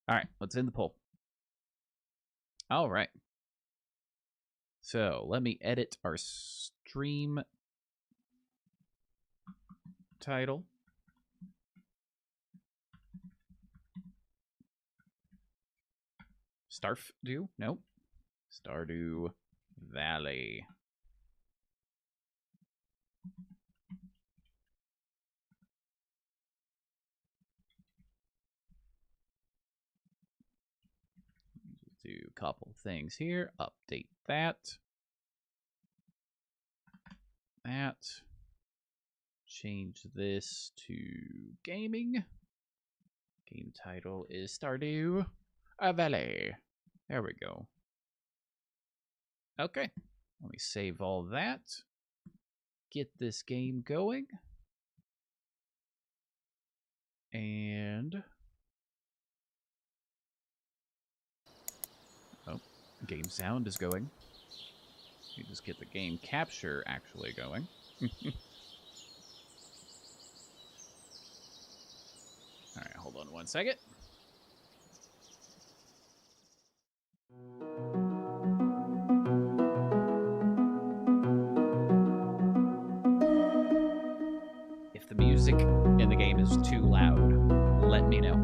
right, let's end the poll. All right. So let me edit our stream title. Stardew? Nope. Stardew Valley. Do a couple things here. Update that. Change this to gaming. Game title is Stardew Valley. There we go. Okay. Let me save all that. Get this game going. And... oh, game sound is going. You just get the game capture actually going. Alright, hold on one second. If the music in the game is too loud, let me know.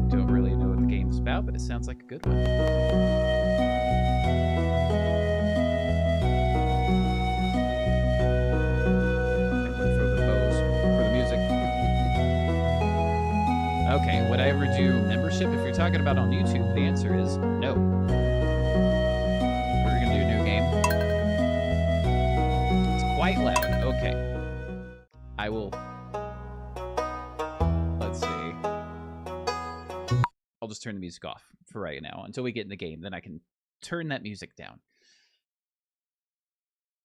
Don't really know what the game's about, but it sounds like a good one. Okay, would I ever do membership? If you're talking about on YouTube, the answer is no. We're gonna do a new game. It's quite loud. Okay. I will... let's see. I'll just turn the music off for right now until we get in the game. Then I can turn that music down.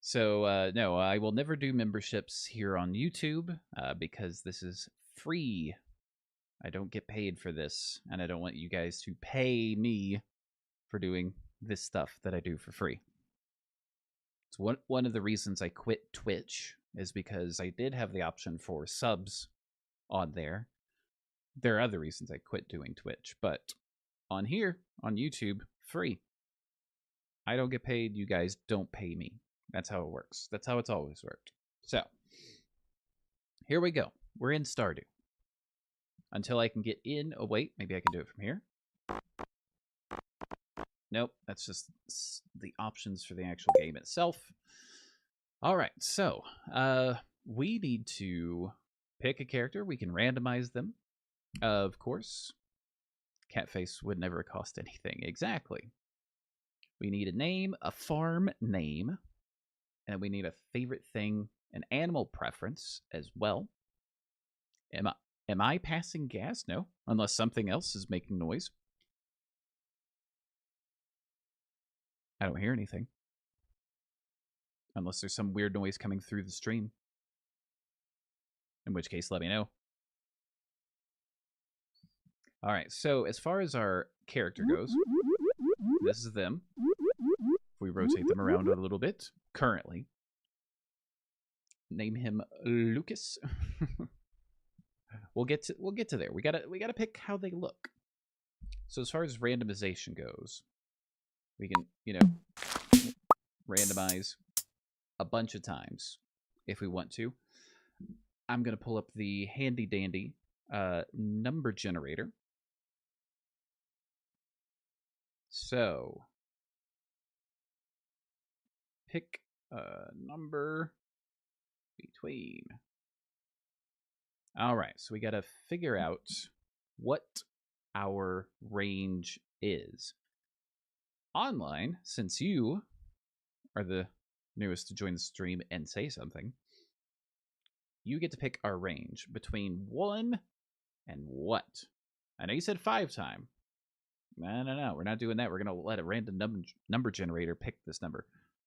So, no, I will never do memberships here on YouTube because this is free. I don't get paid for this, and I don't want you guys to pay me for doing this stuff that I do for free. It's one of the reasons I quit Twitch is because I did have the option for subs on there. There are other reasons I quit doing Twitch, but on here, on YouTube, free. I don't get paid, you guys don't pay me. That's how it works. That's how it's always worked. So, here we go. We're in Stardew. Until I can get in... oh, wait. Maybe I can do it from here. Nope. That's just the options for the actual game itself. All right. So, we need to pick a character. We can randomize them. Of course. Catface would never cost anything. Exactly. We need a name, a farm name, and we need a favorite thing, an animal preference as well. Am I passing gas? No, unless something else is making noise. I don't hear anything. Unless there's some weird noise coming through the stream. In which case, let me know. All right, so as far as our character goes, this is them. If we rotate them around a little bit, currently, name him Lucas. We'll get to there. We gotta pick how they look. So as far as randomization goes, we can, randomize a bunch of times if we want to. I'm gonna pull up the handy dandy number generator. So pick a number between. All right, so we got to figure out what our range is. Online, since you are the newest to join the stream and say something, you get to pick our range between 1 and what? I know you said 5 time. No, we're not doing that. We're going to let a random number generator pick this number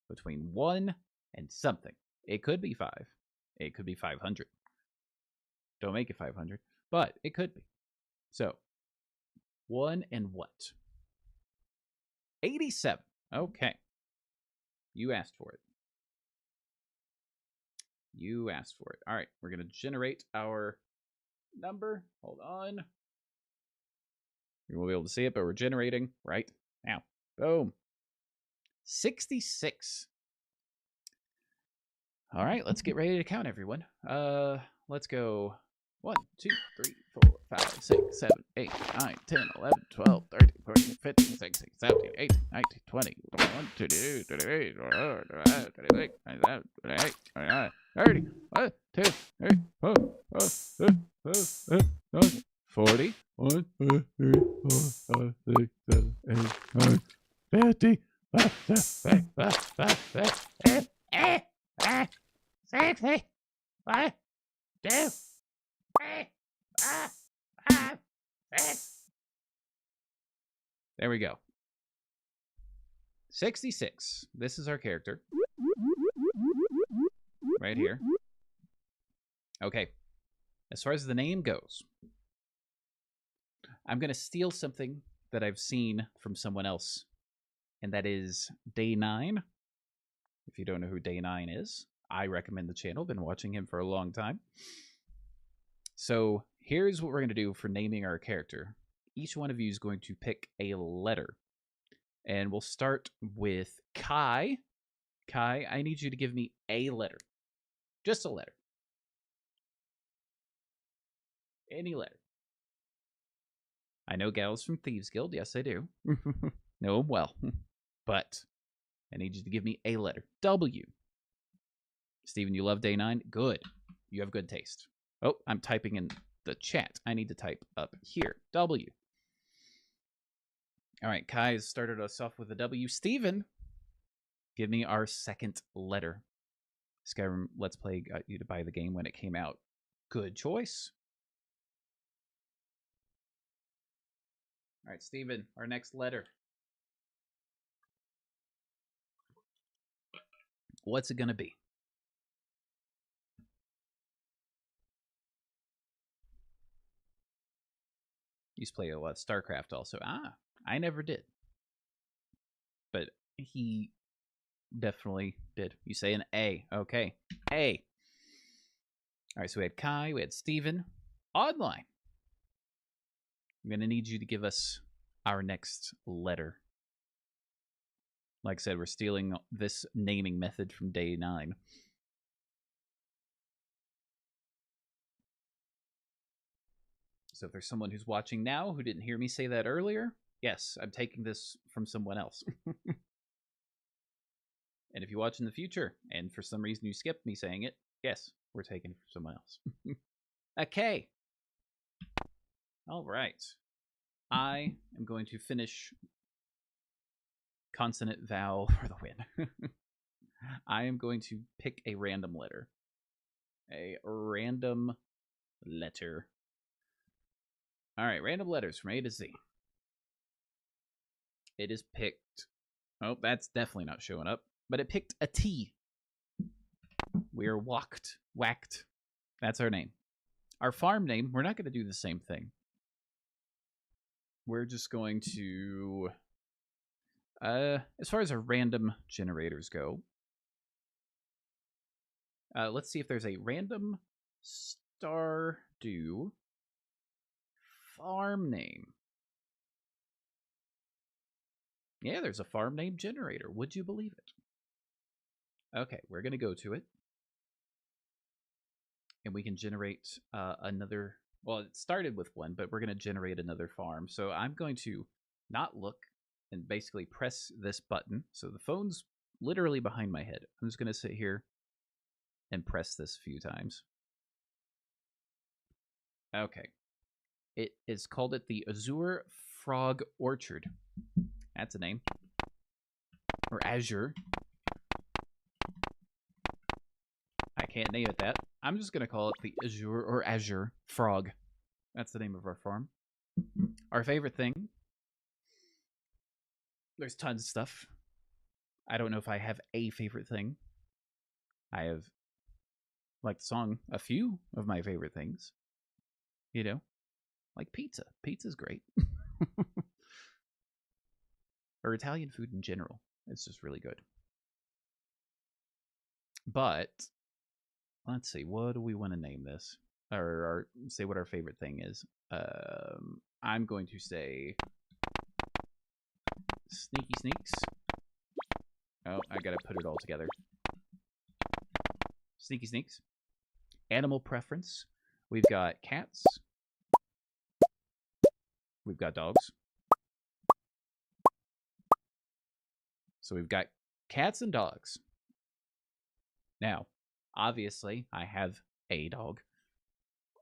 between 1 and something. It could be 5. It could be 500. Don't make it 500, but it could be. So, 1 and what? 87. Okay. You asked for it. You asked for it. All right, we're going to generate our number. Hold on. You won't be able to see it, but we're generating right now. Boom. 66. All right, let's get ready to count, everyone. Let's go 1, 2, 3, 4, 5, 6, 7, 8, 9, 10, 11, 12, 13, 14, 15, 16, 17, 18, 19, 20, 21, 22, 23, 24, 25, 26, 27, 28, 29, 30, 1, 2, 3, 4, 40, 1, 2, 3, 4, 5, 6, 7, 8, 9, 50, 60, 5, 2, 3, 4, 5, 6. There we go. 66. This is our character. Right here. Okay. As far as the name goes, I'm going to steal something that I've seen from someone else, and that is Day 9. If you don't know who Day 9 is, I recommend the channel. Been watching him for a long time. So here's what we're going to do for naming our character. Each one of you is going to pick a letter. And we'll start with Kai. Kai, I need you to give me a letter. Just a letter. Any letter. I know gals from Thieves Guild. Yes, I do. Know them well. But I need you to give me a letter. W. Steven, you love Day 9? Good. You have good taste. Oh, I'm typing in the chat. I need to type up here. W. All right, Kai has started us off with a W. Steven, give me our second letter. Skyrim Let's Play got you to buy the game when it came out. Good choice. All right, Steven, our next letter. What's it going to be? You used to play a lot of StarCraft also. I never did. But he definitely did. You say an A. Okay. A. All right, so we had Kai, we had Steven. Online. I'm going to need you to give us our next letter. Like I said, we're stealing this naming method from Day 9. So if there's someone who's watching now who didn't hear me say that earlier, yes, I'm taking this from someone else. And if you watch in the future, and for some reason you skipped me saying it, yes, we're taking it from someone else. Okay. All right. I am going to finish consonant vowel for the win. I am going to pick a random letter. A random letter. All right, random letters from A to Z. It is picked. Oh, that's definitely not showing up. But it picked a T. We are whacked. That's our name. Our farm name, we're not going to do the same thing. We're just going to, as far as our random generators go, let's see if there's a random Stardew farm name. Yeah, there's a farm name generator. Would you believe it? Okay, we're going to go to it. And we can generate another. Well, it started with one, but we're going to generate another farm. So I'm going to not look and basically press this button. So the phone's literally behind my head. I'm just going to sit here and press this a few times. Okay. It is called it the Azure Frog Orchard. That's a name. Or Azure. I can't name it that. I'm just going to call it the Azure or Azure Frog. That's the name of our farm. Our favorite thing. There's tons of stuff. I don't know if I have a favorite thing. I have, like the song, a few of my favorite things. You know, like pizza. Pizza's great. Or Italian food in general. It's just really good. But let's see, what do we want to name this? Or say what our favorite thing is. I'm going to say Sneaky Sneaks. Oh, I gotta put it all together. Sneaky Sneaks. Animal preference. We've got cats. We've got dogs. So we've got cats and dogs. Now, obviously, I have a dog.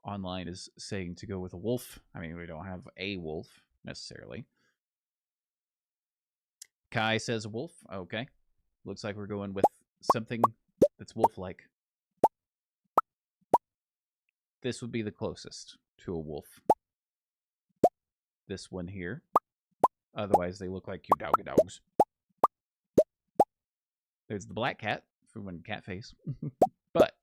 Online is saying to go with a wolf. I mean, we don't have a wolf, necessarily. Kai says a wolf. Okay. Looks like we're going with something that's wolf-like. This would be the closest to a wolf. This one here. Otherwise, they look like cute doggy dogs. There's the black cat, for one cat face. But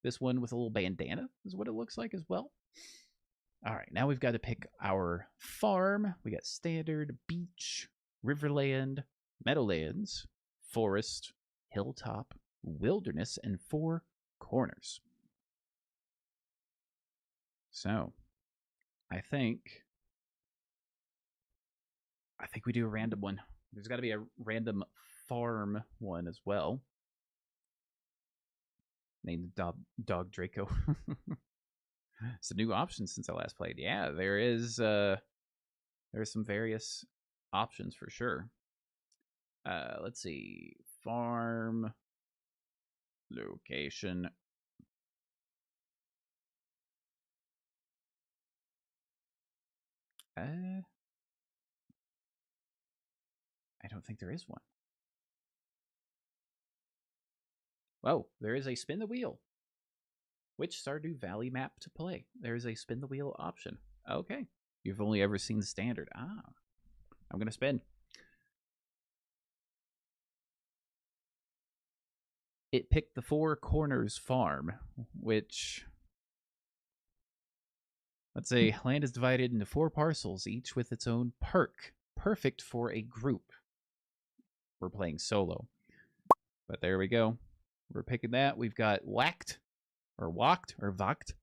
this one with a little bandana is what it looks like as well. All right, now we've got to pick our farm. We got standard, beach, riverland, meadowlands, forest, hilltop, wilderness, and 4 corners. So, I think we do a random one. There's got to be a random farm one as well. Named Dog Draco. It's a new option since I last played. Yeah, there is there's some various options for sure. Let's see. Farm location. I don't think there is one. Oh, there is a spin the wheel. Which Stardew Valley map to play? There is a spin the wheel option. Okay. You've only ever seen the standard. Ah. I'm going to spin. It picked the 4 corners farm, which... Let's say land is divided into 4 parcels, each with its own perk. Perfect for a group. We're playing solo. But there we go. We're picking that. We've got whacked, or walked, or wacht.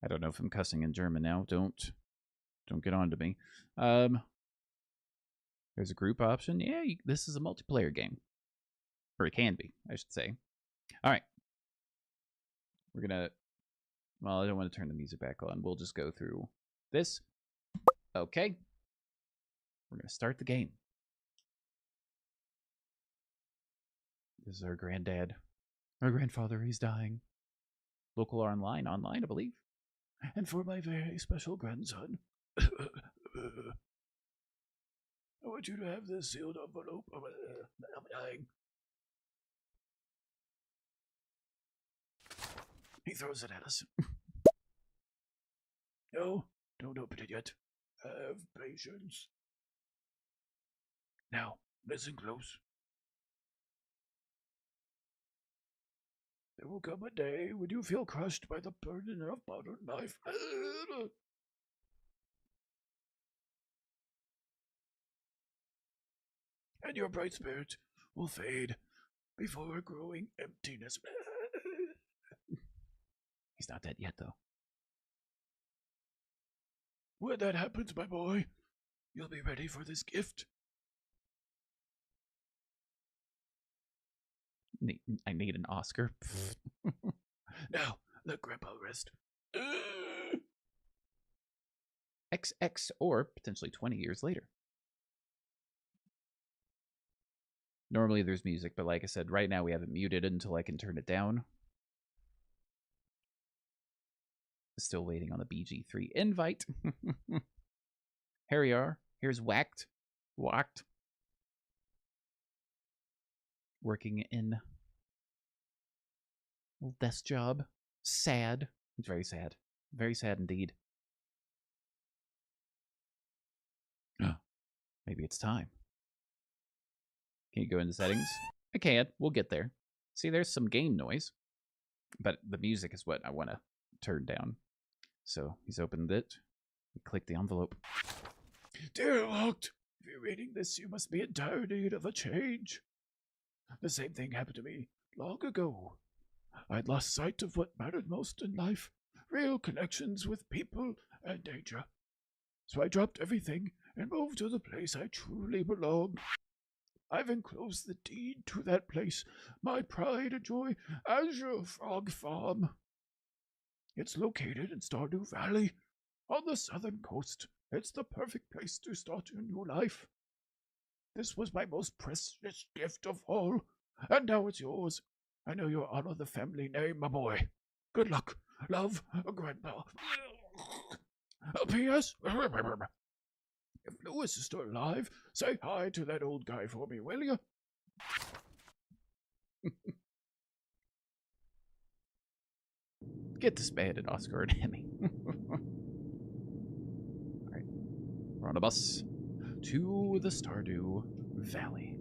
I don't know if I'm cussing in German now. Don't get on to me. There's a group option. Yeah, this is a multiplayer game. Or it can be, I should say. All right. We're going to... Well, I don't want to turn the music back on. We'll just go through this. Okay. We're going to start the game. This is our granddad. Our grandfather, he's dying. Local or online? Online, I believe. And for my very special grandson, I want you to have this sealed envelope. I'm dying. He throws it at us. No, don't open it yet. Have patience. Now, listen close. There will come a day when you feel crushed by the burden of modern life. And your bright spirit will fade before a growing emptiness. He's not dead yet, though. When that happens, my boy, you'll be ready for this gift. I need an Oscar. Now, let Grandpa rest. XX or potentially 20 years later. Normally there's music, but like I said, right now we have it muted until I can turn it down. Still waiting on the BG3 invite. Here we are. Here's Whacked. Working in a desk job. Sad. It's very sad. Very sad indeed. Maybe it's time. Can you go into settings? I can. We'll get there. See, there's some game noise. But the music is what I want to turn down. So he's opened it. Click the envelope. Dear Locked, if you're reading this, you must be in dire need of a change. The same thing happened to me long ago. I'd lost sight of what mattered most in life, real connections with people and nature. So I dropped everything and moved to the place I truly belong. I've enclosed the deed to that place, my pride and joy, Azure Frog Farm. It's located in Stardew Valley, on the southern coast. It's the perfect place to start a new life. This was my most precious gift of all, and now it's yours. I know you'll honor the family name, my boy. Good luck. Love, Grandpa. P.S. If Lewis is still alive, say hi to that old guy for me, will you? Get this man an Oscar and Emmy. Alright. We're on a bus to the Stardew Valley.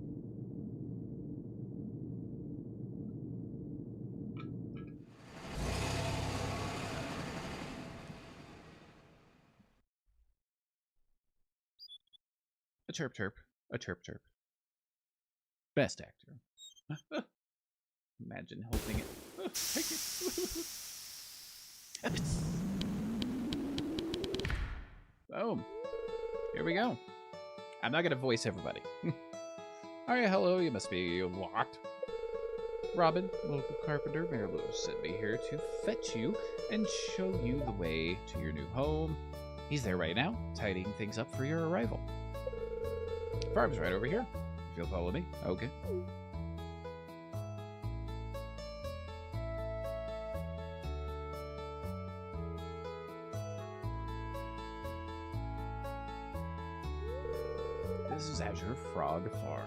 A chirp chirp. A chirp chirp. Best actor. Imagine holding it. Take it. Boom. Here we go. I'm not going to voice everybody. Alright, hello, you must be locked. Robin, local carpenter, Mayor Lewis sent me here to fetch you and show you the way to your new home. He's there right now, tidying things up for your arrival. Farm's right over here. If you'll follow me. Okay. This is Azure Frog Farm.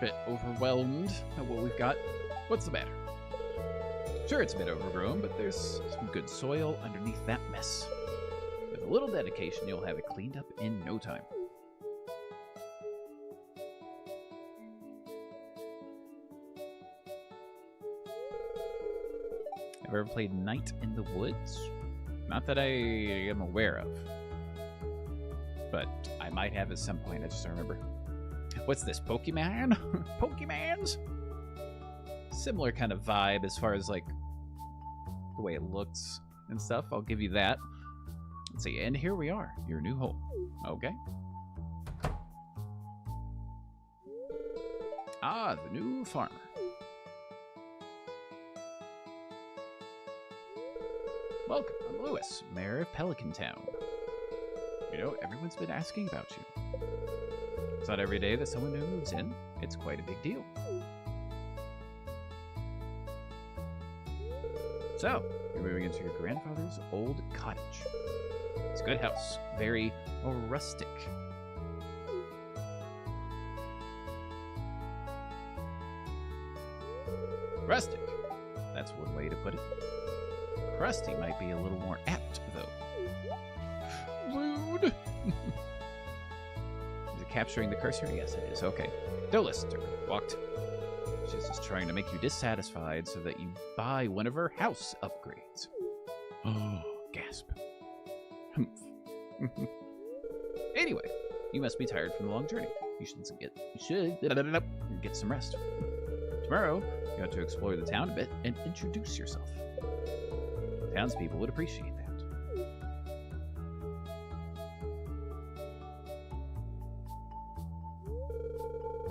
Bit overwhelmed at what we've got. What's the matter? Sure, it's a bit overgrown, but there's some good soil underneath that mess. With a little dedication, you'll have it cleaned up in no time. Have you ever played Night in the Woods? Not that I am aware of. But I might have at some point, I just don't remember. What's this, Pokemon? Pokemans? Similar kind of vibe as far as like the way it looks and stuff. I'll give you that. Let's see, and here we are, your new home. Okay. Ah, the new farmer. Welcome, I'm Lewis, Mayor of Pelican Town. You know, everyone's been asking about you. It's not every day that someone new moves in. It's quite a big deal. So, you're moving into your grandfather's old cottage. It's a good house, very rustic. Rustic. That's one way to put it. Crusty might be a little more apt, though. Rude. capturing the cursor? Yes, it is. Okay. Don't listen to her. Walked. She's just trying to make you dissatisfied so that you buy one of her house upgrades. Oh, gasp. Anyway, you must be tired from the long journey. You should get some rest. Tomorrow, you have to explore the town a bit and introduce yourself. Townspeople would appreciate that.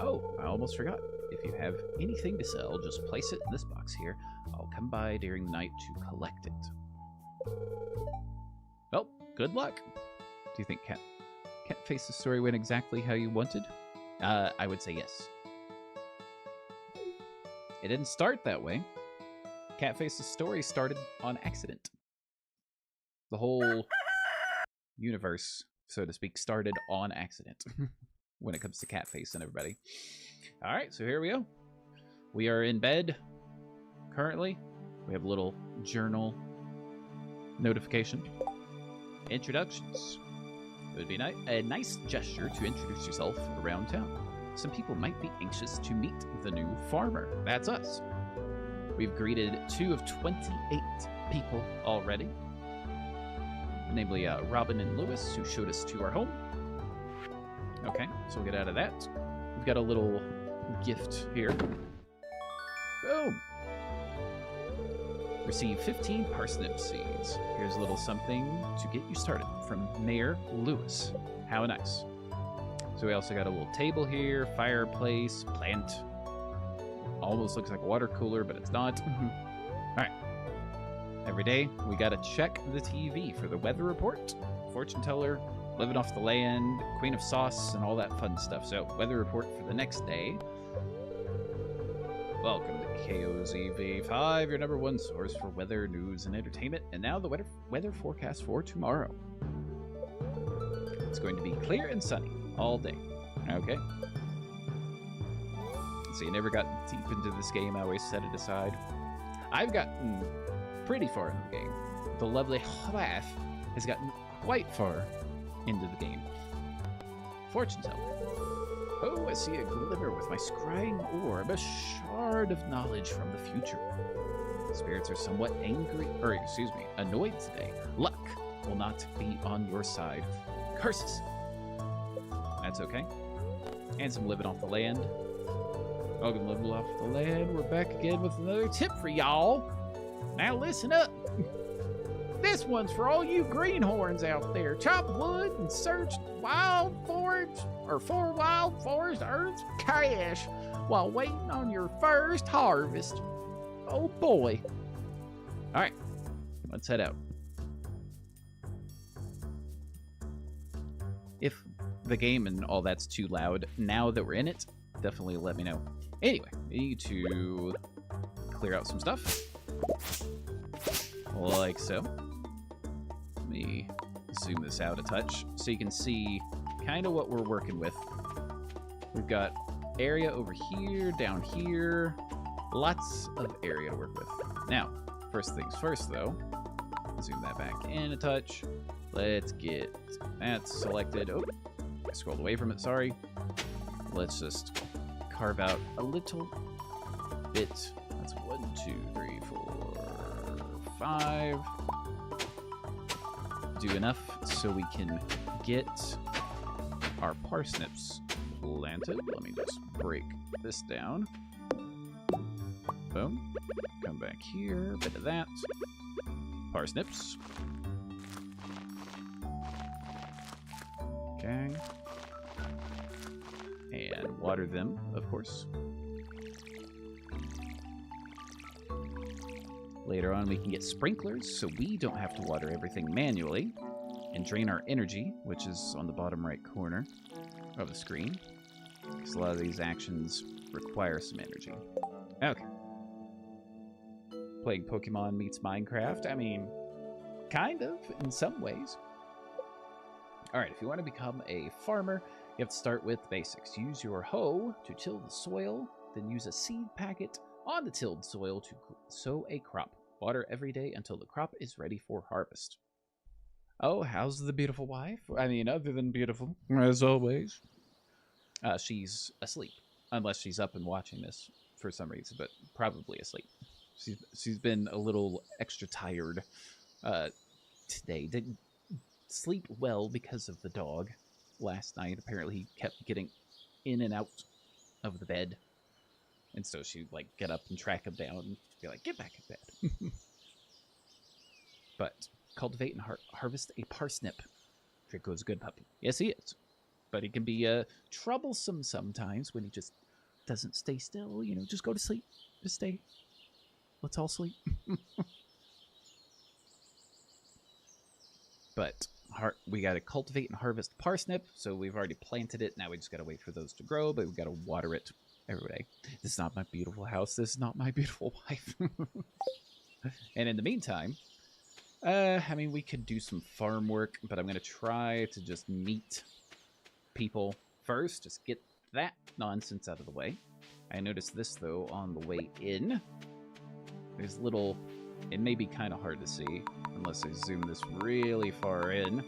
Oh, I almost forgot. If you have anything to sell, just place it in this box here. I'll come by during the night to collect it. Well, good luck. Do you think Catface's story went exactly how you wanted? I would say yes. It didn't start that way. Catface's story started on accident. The whole universe, so to speak, started on accident when it comes to Catface and everybody. All right, so here we go. We are in bed currently. We have a little journal notification. Introductions. It would be a nice gesture to introduce yourself around town. Some people might be anxious to meet the new farmer. That's us. We've greeted 2 of 28 people already. Namely, Robin and Lewis, who showed us to our home. Okay, so we'll get out of that. We've got a little gift here. Boom! Receive 15 parsnip seeds. Here's a little something to get you started from Mayor Lewis. How nice. So we also got a little table here, fireplace, plant. Almost looks like a water cooler, but it's not. All right. Every day, we gotta check the TV for the weather report, fortune teller, living off the land, queen of sauce, and all that fun stuff. So, weather report for the next day. Welcome to KOZV5, your number one source for weather, news, and entertainment. And now the weather forecast for tomorrow. It's going to be clear and sunny all day. Okay. So you never got deep into this game. I always set it aside. I've gotten pretty far in the game. The lovely Hlaf has gotten quite far into the game. Fortune teller. Oh, I see a glimmer with my scrying orb, a shard of knowledge from the future. Spirits are somewhat annoyed today. Luck will not be on your side. Curses. That's okay. And some living off the land. Welcome, living off the land. We're back again with another tip for y'all. Now listen up. This one's for all you greenhorns out there. Chop wood and search for wild forest earth cache while waiting on your first harvest. Oh boy. All right, let's head out. If the game and all that's too loud now that we're in it, definitely let me know. Anyway, we need to clear out some stuff. Like so. Let me zoom this out a touch so you can see kind of what we're working with. We've got area over here, down here. Lots of area to work with. Now, first things first though, zoom that back in a touch. Let's get that selected. Oh, I scrolled away from it, sorry. Let's just carve out a little bit. That's 1, 2, 3, 4, 5. Do enough so we can get our parsnips planted. Let me just break this down. Boom. Come back here. Bit of that. Parsnips. Okay. And water them, of course. Later on, we can get sprinklers, so we don't have to water everything manually, and drain our energy, which is on the bottom right corner of the screen, because a lot of these actions require some energy. Okay. Playing Pokemon meets Minecraft? I mean, kind of, in some ways. Alright, if you want to become a farmer, you have to start with basics. Use your hoe to till the soil, then use a seed packet on the tilled soil to sow a crop. Water every day until the crop is ready for harvest. Oh, how's the beautiful wife? I mean, other than beautiful, as always. She's asleep, unless she's up and watching this for some reason, but probably asleep. She's been a little extra tired today. Didn't sleep well because of the dog last night. Apparently, he kept getting in and out of the bed, and so she'd like get up and track him down and be like, "Get back in bed." But cultivate and harvest a parsnip. Draco's a good puppy. Yes, he is. But he can be troublesome sometimes when he just doesn't stay still. You know, just go to sleep. Just stay. Let's all sleep. But we got to cultivate and harvest parsnip. So we've already planted it. Now we just got to wait for those to grow, but we got to water it every day. This is not my beautiful house. This is not my beautiful wife. And in the meantime, I mean, we could do some farm work, but I'm going to try to just meet people first. Just get that nonsense out of the way. I noticed this, though, on the way in. There's little... It may be kind of hard to see, unless I zoom this really far in.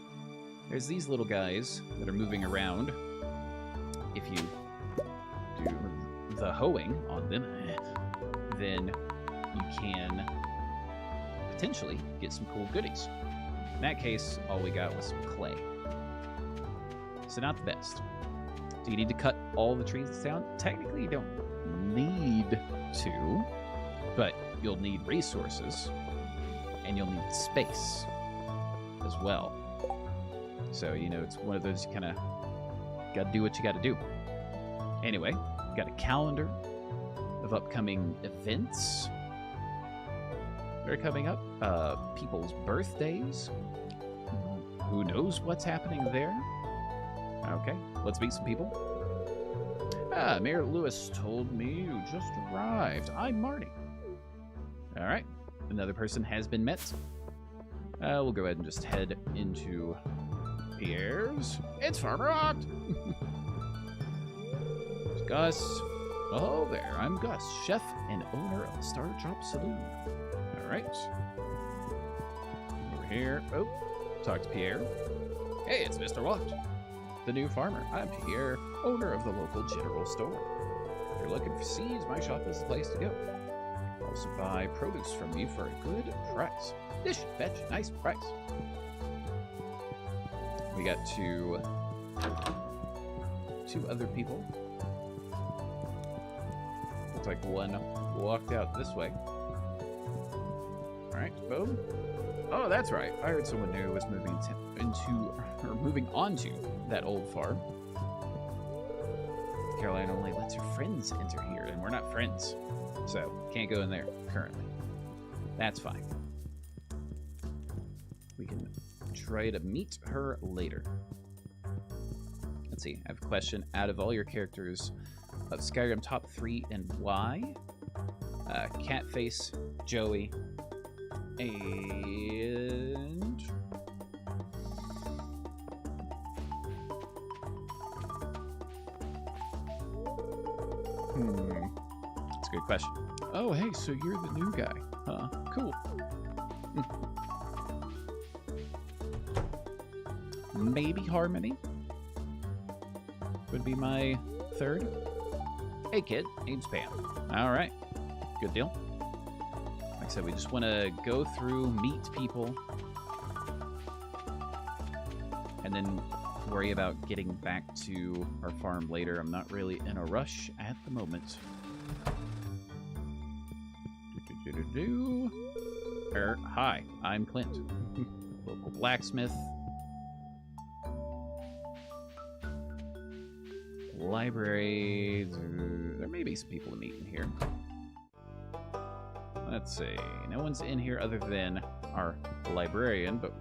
There's these little guys that are moving around. If you do the hoeing on them, then you can potentially get some cool goodies. In that case, all we got was some clay. So not the best. Do you need to cut all the trees down? Technically, you don't need to, but you'll need resources, and you'll need space as well. So, you know, it's one of those you kind of got to do what you got to do. Anyway, got a calendar of upcoming events that are coming up. People's birthdays. Who knows what's happening there? Okay, let's meet some people. Mayor Lewis told me you just arrived. I'm Marty. All right, another person has been met. We'll go ahead and just head into Pierre's. It's Farmer Ott. Gus. Oh, there. I'm Gus, chef and owner of the Star Drop Saloon. All right. Over here. Oh, talk to Pierre. Hey, it's Mr. Watt, the new farmer. I'm Pierre, owner of the local general store. If you're looking for seeds, my shop is the place to go. Also buy produce from me for a good price. This should fetch a nice price. We got two other people. Looks like one walked out this way. All right, boom. Oh, that's right. I heard someone new was moving moving onto that old farm. Caroline only lets her friends enter here, and we're not friends, so can't go in there currently. That's fine. We can try to meet her later. Let's see. I have a question. Out of all your characters of Skyrim, top 3 and why? Catface, Joey, and that's a good question. Oh, hey, so you're the new guy, huh? Cool. Maybe Harmony would be my third. Hey, kid, name's Pam. All right, good deal. Like I said, we just want to go through, meet people, and then worry about getting back to our farm later. I'm not really in a rush at the moment. Hi, I'm Clint, local blacksmith. Library. There may be some people to meet in here. Let's see. No one's in here other than our librarian, but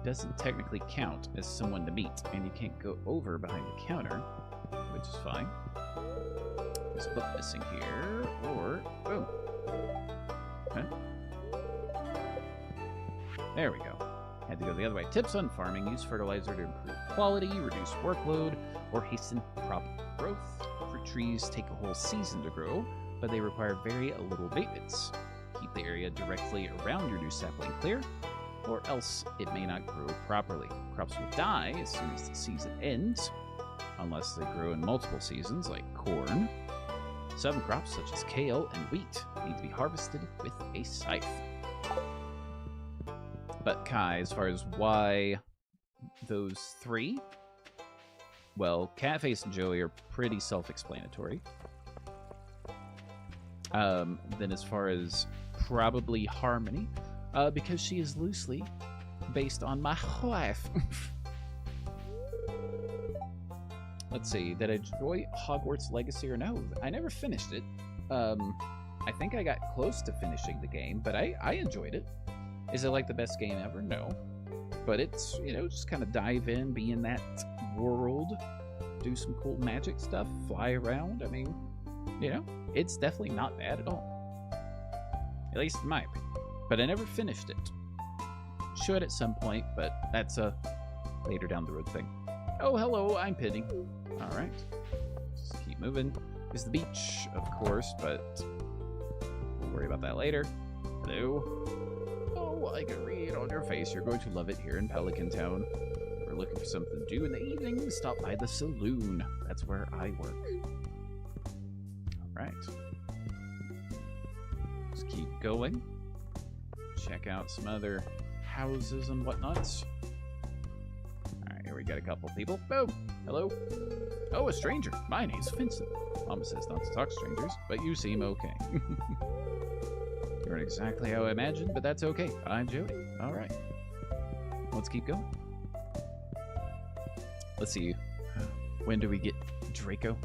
doesn't technically count as someone to meet, and you can't go over behind the counter, which is fine. There's a book missing here, or boom. Okay. There we go. Had to go the other way. Tips on farming: use fertilizer to improve quality, reduce workload, or hasten crop growth. Fruit trees take a whole season to grow, but they require very little maintenance. Keep the area directly around your new sapling clear, or else it may not grow properly. Crops will die as soon as the season ends. unless they grow in multiple seasons, like corn. Some crops, such as kale and wheat, need to be harvested with a scythe. But Kai, as far as why those three, well, Catface and Joey are pretty self-explanatory. Then as far as probably Harmony, because she is loosely based on my wife. Let's see, did I enjoy Hogwarts Legacy or no? I never finished it. I think I got close to finishing the game, but I enjoyed it. Is it like the best game ever? No. But it's, you know, just kind of dive in, be in that world, do some cool magic stuff, fly around. I mean, you know, it's definitely not bad at all. At least in my opinion. But I never finished it. Should at some point, but that's a later down the road thing. Oh, hello, I'm pinning. Alright. Just keep moving. There's the beach, of course, but we'll worry about that later. Hello. Oh, I can read on your face. You're going to love it here in Pelican Town. If we're looking for something to do in the evening, stop by the saloon. That's where I work. Alright. Just keep going. Check out some other houses and whatnots. Alright, here we got a couple people. Boom! Hello? Oh, a stranger. My name's Vincent. Mama says not to talk to strangers, but you seem okay. You aren't exactly how I imagined, but that's okay. I'm Joey. Alright. Let's keep going. Let's see. When do we get Draco?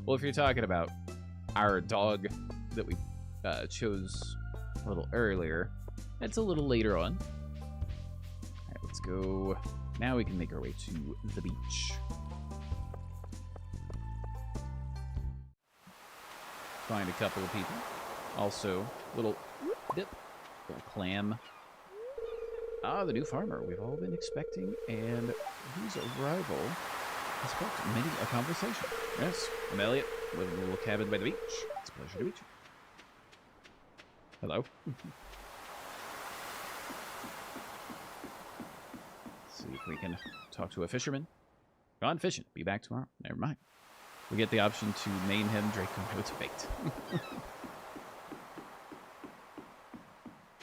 Well, if you're talking about our dog that we chose a little earlier, that's a little later on. Alright, let's go. Now we can make our way to the beach. Find a couple of people. Also, little dip, little clam. Ah, the new farmer we've all been expecting, and whose arrival has sparked many a conversation. Yes, I'm Elliot. Live in a little cabin by the beach. It's a pleasure to meet you. Hello. Let's see if we can talk to a fisherman. Gone fishing. Be back tomorrow. Never mind. We get the option to name him Draco. No, it's bait.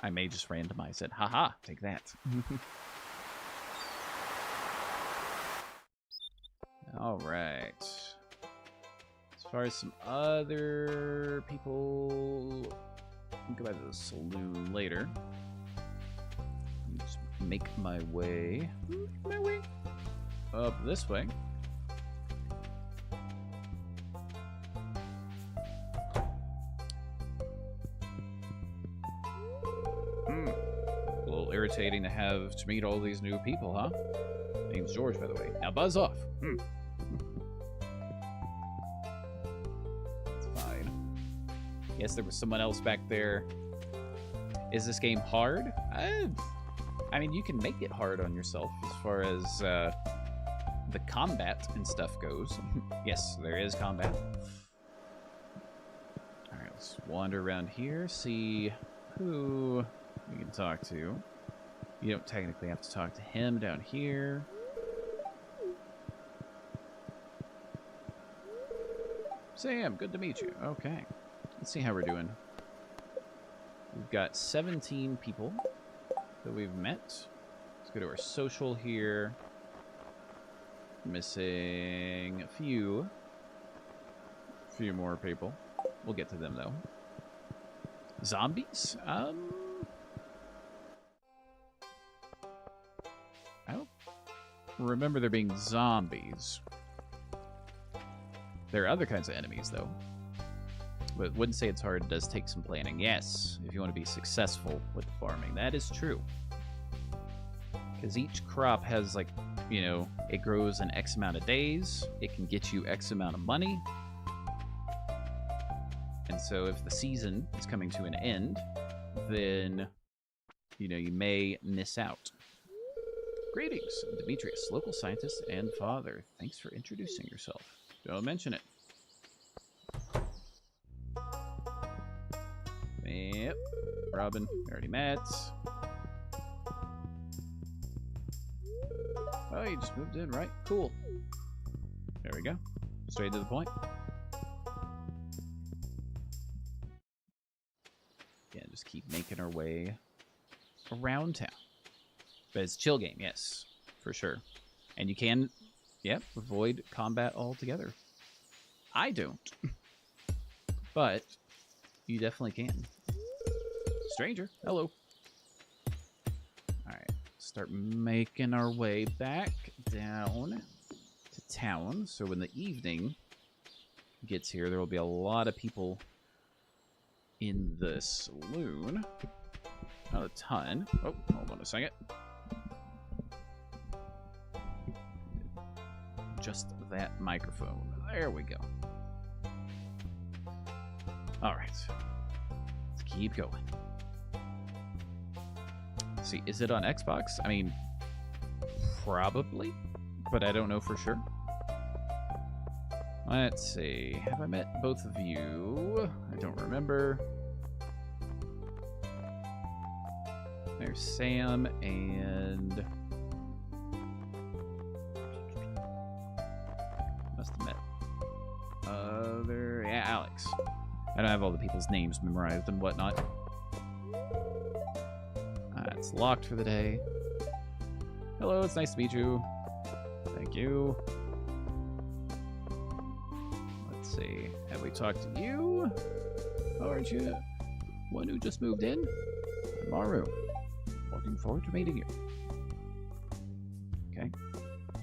I may just randomize it. Haha, take that. All right. As far as some other people, I'll go back to the saloon later. Just make my way up this way. A little irritating to have to meet all these new people, huh? Name's George, by the way. Now buzz off. It's fine. Yes, there was someone else back there. Is this game hard? I mean, you can make it hard on yourself as far as the combat and stuff goes. Yes, there is combat. Alright, let's wander around here, see who we can talk to. You don't technically have to talk to him down here. Sam, good to meet you. Okay. Let's see how we're doing. We've got 17 people that we've met. Let's go to our social here. Missing a few more people. We'll get to them though. Zombies? I don't remember there being zombies. There are other kinds of enemies though. But wouldn't say it's hard. It does take some planning. Yes, if you want to be successful with farming, that is true. Because each crop has, like, you know, it grows in X amount of days. It can get you X amount of money. And so if the season is coming to an end, then, you know, you may miss out. Greetings, I'm Demetrius, local scientist and father. Thanks for introducing yourself. Don't mention it. Yep. Robin, we already met. Oh, you just moved in, right? Cool. There we go. Straight to the point. Yeah, just keep making our way around town. But it's a chill game, yes, for sure. And you can, yep, avoid combat altogether. I don't. But you definitely can. Stranger, hello. Alright, start making our way back down to town. So when the evening gets here, there will be a lot of people in the saloon. Not a ton. Oh, hold on a second. Just that microphone. There we go. Alright. Let's keep going. Let's see, is it on Xbox? I mean, probably, but I don't know for sure. Let's see. Have I met both of you? I don't remember. There's Sam and... Must have met. Yeah, Alex. I don't have all the people's names memorized and whatnot. It's locked for the day. Hello, it's nice to meet you. Thank you. Let's see. Have we talked to you? Oh, aren't you one who just moved in? Maru. Looking forward to meeting you. Okay.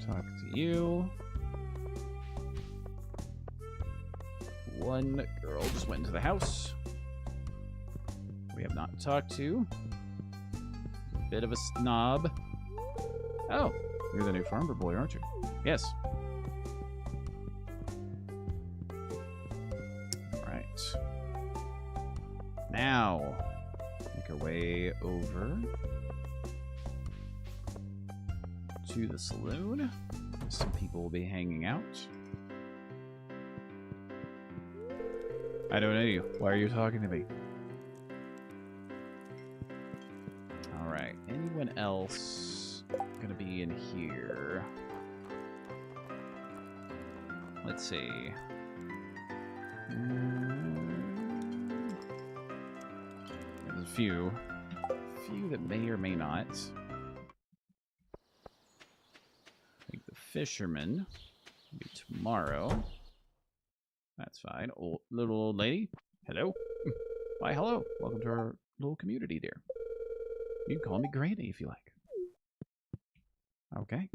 Talk to you. One girl just went into the house. We have not talked to. Bit of a snob. Oh, you're the new farmer boy, aren't you? Yes. Alright. Now, make our way over to the saloon. Some people will be hanging out. I don't know you. Why are you talking to me? Alright, anyone else gonna be in here? Let's see. There's a few that may or may not. I think the fisherman will be tomorrow. That's fine. Little old lady. Hello. Why, hello. Welcome to our little community, dear. You can call me Granny if you like. Okay.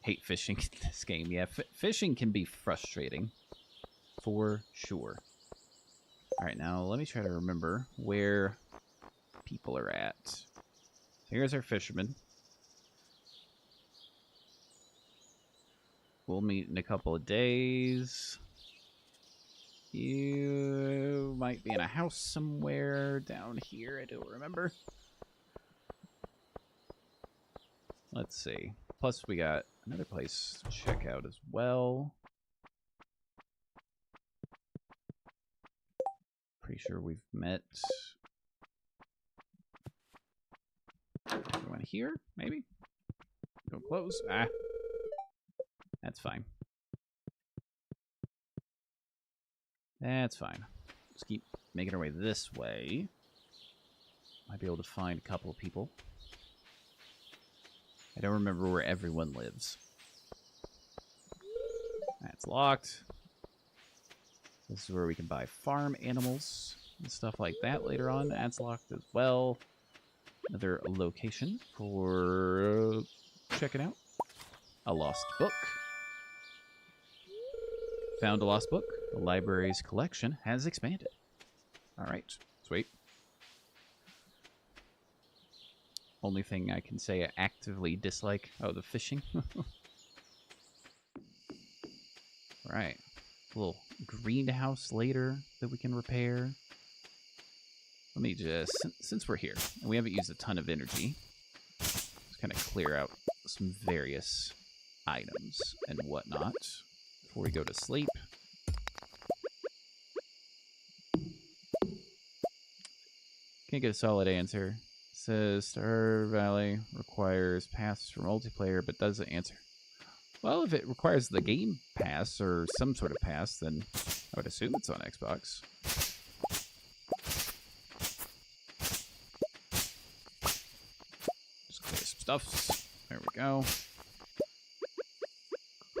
Hate fishing in this game. Yeah, fishing can be frustrating. For sure. Alright, now let me try to remember where people are at. So here's our fisherman. We'll meet in a couple of days. You might be in a house somewhere down here. I don't remember. Let's see. Plus, we got another place to check out as well. Pretty sure we've met anyone here, maybe? Go close. Ah. That's fine. That's fine. Just keep making our way this way. Might be able to find a couple of people. I don't remember where everyone lives. That's locked. This is where we can buy farm animals and stuff like that later on. That's locked as well. Another location for checking out. A lost book. Found a lost book. The library's collection has expanded. Alright, sweet. Only thing I can say I actively dislike. Oh, the fishing. Right. A little greenhouse later that we can repair. Let me just, since we're here, and we haven't used a ton of energy, just kind of clear out some various items and whatnot before we go to sleep. Can't get a solid answer. Says Star Valley requires pass for multiplayer, but doesn't answer. Well, if it requires the Game Pass or some sort of pass, then I would assume it's on Xbox. Just clear some stuffs. There we go.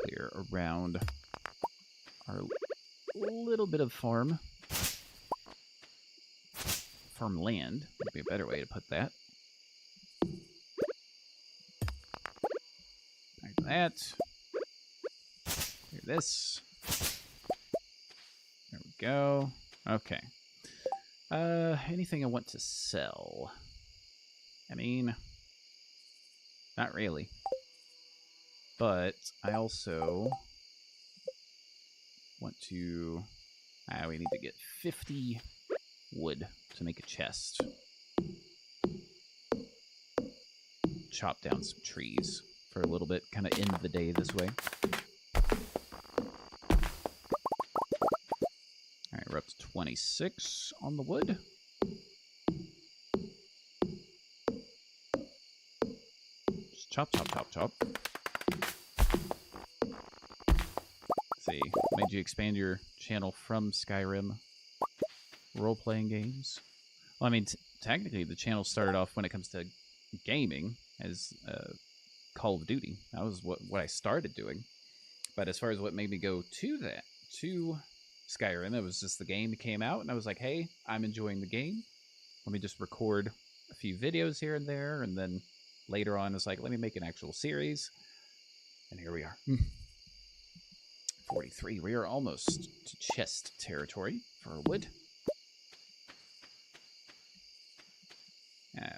Clear around our little bit of farmland would be a better way to put that. Back to that. Clear this. There we go. Okay. Anything I want to sell? I mean, not really. But I also want to... we need to get 50 wood to make a chest. Chop down some trees for a little bit, kind of end the day this way. Alright, we're up to 26 on the wood. Just chop, chop, chop, chop. Let's see, made you expand your channel from Skyrim role-playing games? Well, I mean, technically the channel started off when it comes to gaming as Call of Duty. That was what I started doing. But as far as what made me go to Skyrim, it was just the game came out, and I was like, hey, I'm enjoying the game. Let me just record a few videos here and there, and then later on, it's like, let me make an actual series. And here we are. 43. We are almost to chest territory for wood.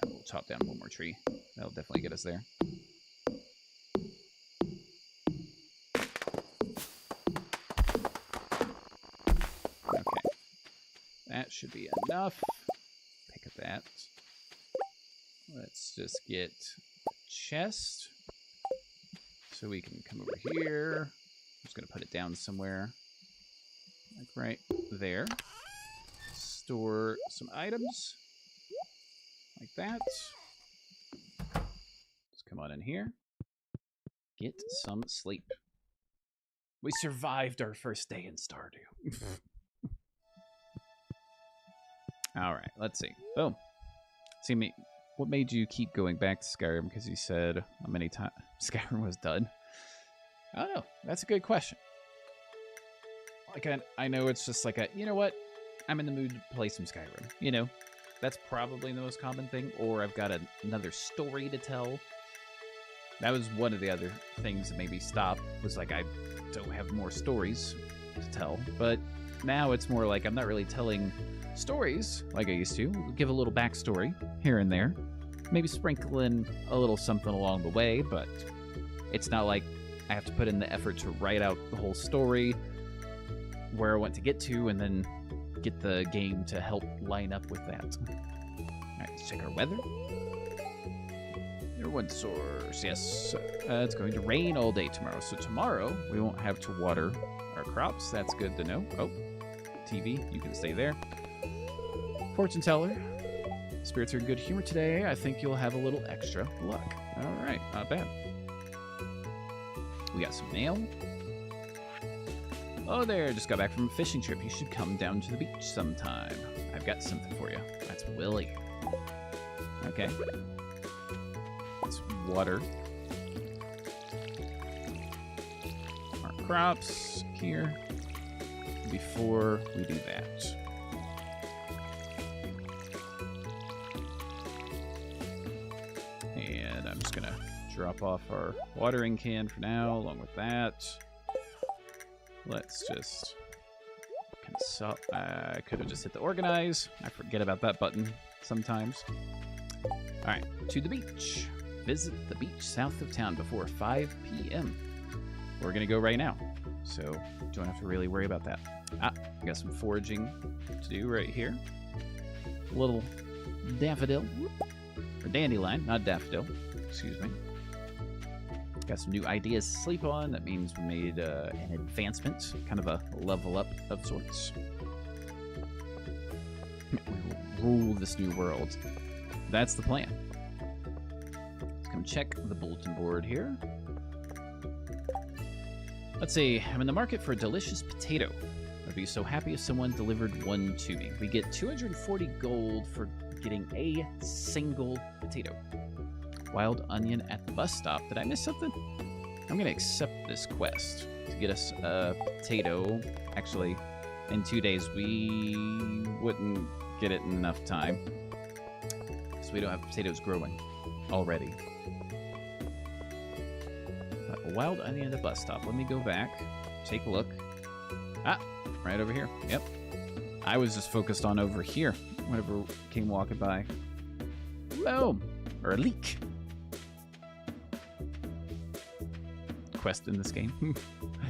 We'll chop down one more tree. That'll definitely get us there. Okay. That should be enough. Pick at that. Let's just get a chest. So we can come over here. I'm just going to put it down somewhere. Like right there. Store some items. Like that. Just come on in here. Get some sleep. We survived our first day in Stardew. Alright, let's see. Boom. See me. What made you keep going back to Skyrim? Because you said how many times Skyrim was done. I don't know. That's a good question. Like, I know it's just like you know what? I'm in the mood to play some Skyrim. You know? That's probably the most common thing. Or I've got another story to tell. That was one of the other things that made me stop. Was like, I don't have more stories to tell. But now it's more like I'm not really telling stories like I used to. Give a little backstory here and there. Maybe sprinkle in a little something along the way. But it's not like I have to put in the effort to write out the whole story, where I want to get to, and then get the game to help line up with that. Alright, let's check our weather. Your wood source. Yes, it's going to rain all day tomorrow. So tomorrow, we won't have to water our crops. That's good to know. Oh, TV, you can stay there. Fortune teller. Spirits are in good humor today. I think you'll have a little extra luck. Alright, not bad. We got some mail. Oh there, just got back from a fishing trip. You should come down to the beach sometime. I've got something for you. That's Willie. Okay. Let's water our crops here before we do that. And I'm just gonna drop off our watering can for now, along with that. Let's just consult. I could have just hit the organize. I forget about that button sometimes. All right, to the beach. Visit the beach south of town before 5 p.m. We're gonna go right now, so don't have to really worry about that. We got some foraging to do right here. A little daffodil, or dandelion, not daffodil. Excuse me. Got some new ideas to sleep on. That means we made an advancement, kind of a level up of sorts. We will rule this new world. that's the plan. Let's come check the bulletin board here. Let's see. I'm in the market for a delicious potato. I'd be so happy if someone delivered one to me. We get 240 gold for getting a single potato. Wild onion at the bus stop. Did I miss something? I'm going to accept this quest to get us a potato. Actually, in 2 days, we wouldn't get it in enough time. So we don't have potatoes growing already. But a wild onion at the bus stop. Let me go back, take a look. Ah, right over here. Yep. I was just focused on over here whenever came walking by. Boom! Or a leak. Quest in this game.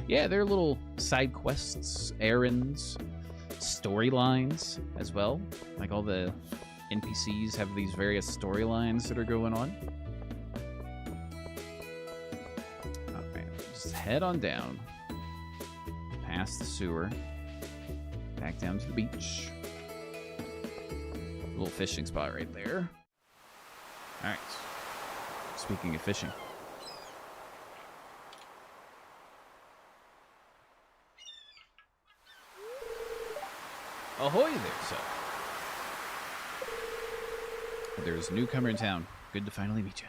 Yeah, there are little side quests, errands, storylines as well. Like all the NPCs have these various storylines that are going on. Okay, just head on down. Past the sewer. Back down to the beach. Little fishing spot right there. Alright. Speaking of fishing. Ahoy there, sir. There's a newcomer in town. Good to finally meet you.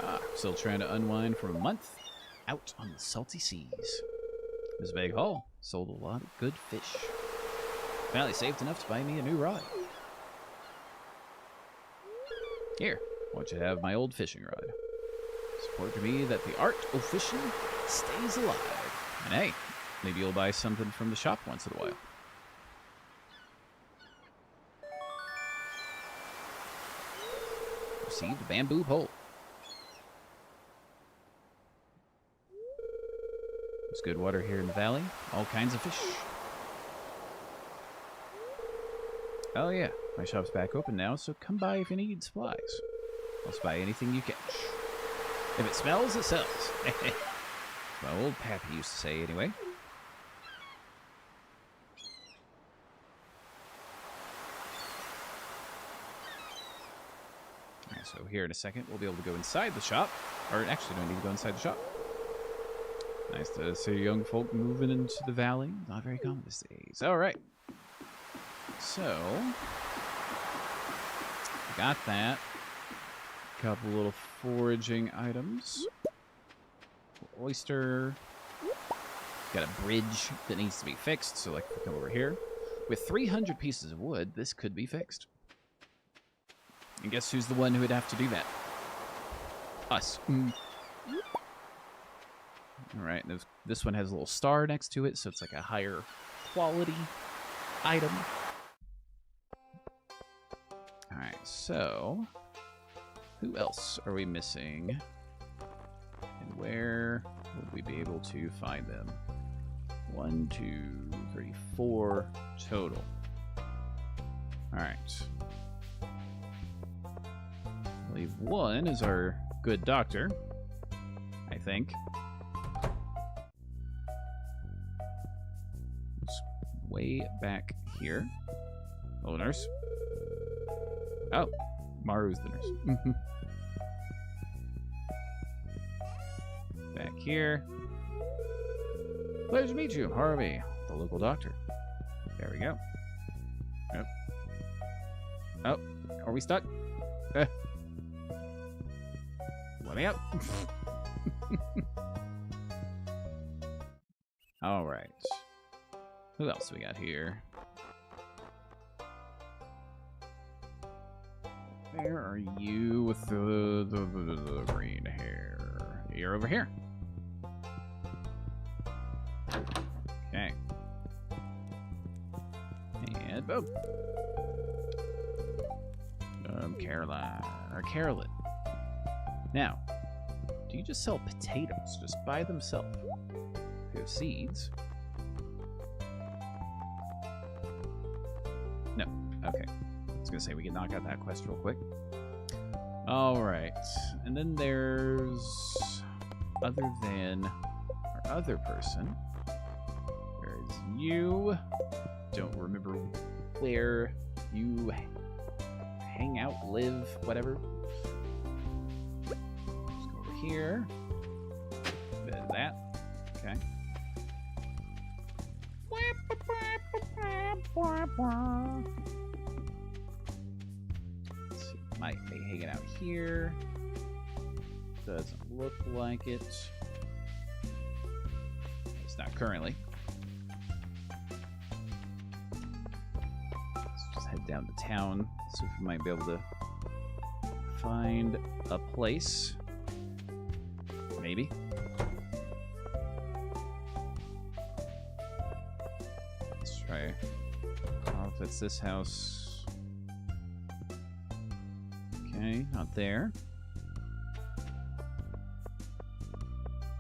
Ah, still trying to unwind from a month out on the salty seas. This big haul sold a lot of good fish. Finally saved enough to buy me a new rod. Here, I want you to have my old fishing rod. Support to me that the art of fishing stays alive. And hey, maybe you'll buy something from the shop once in a while. Received a bamboo pole. There's good water here in the valley. All kinds of fish. Oh yeah, my shop's back open now, so come by if you need supplies. I'll buy anything you catch. If it smells, it sells. My old pappy used to say, anyway. Alright, so here in a second, we'll be able to go inside the shop. Or actually, don't need to go inside the shop. Nice to see young folk moving into the valley. Not very common these days. Alright. So, got that. Couple little foraging items. Oyster. Got a bridge that needs to be fixed, so like if we come over here. With 300 pieces of wood, this could be fixed. And guess who's the one who would have to do that? Us. Alright, this one has a little star next to it, so it's like a higher quality item. Alright, so who else are we missing? And where would we be able to find them? 1, 2, 3, 4 total. Alright. I believe one is our good doctor, I think. It's way back here. Oh, nurse. Oh, Maru's the nurse. Back here. Pleasure to meet you, Harvey, the local doctor. There we go. Yep. Oh, are we stuck? Let me up. All right. Who else we got here? Where are you with the green hair? You're over here. Okay. And boom. Caroline. Or Carolyn. Now, do you just sell potatoes just by themselves? You have seeds. No. Okay. I was going to say we can knock out that quest real quick. Alright. And then there's... Other than our other person. Where You don't remember where you hang out, live, whatever. Let's go over here. Bit of that. Okay. Let's see. Might be hanging out here. Doesn't look like it. It's not currently. Let's just head down to town. See if we might be able to find a place. Maybe. Let's try. Oh, if it's this house. Okay, not there.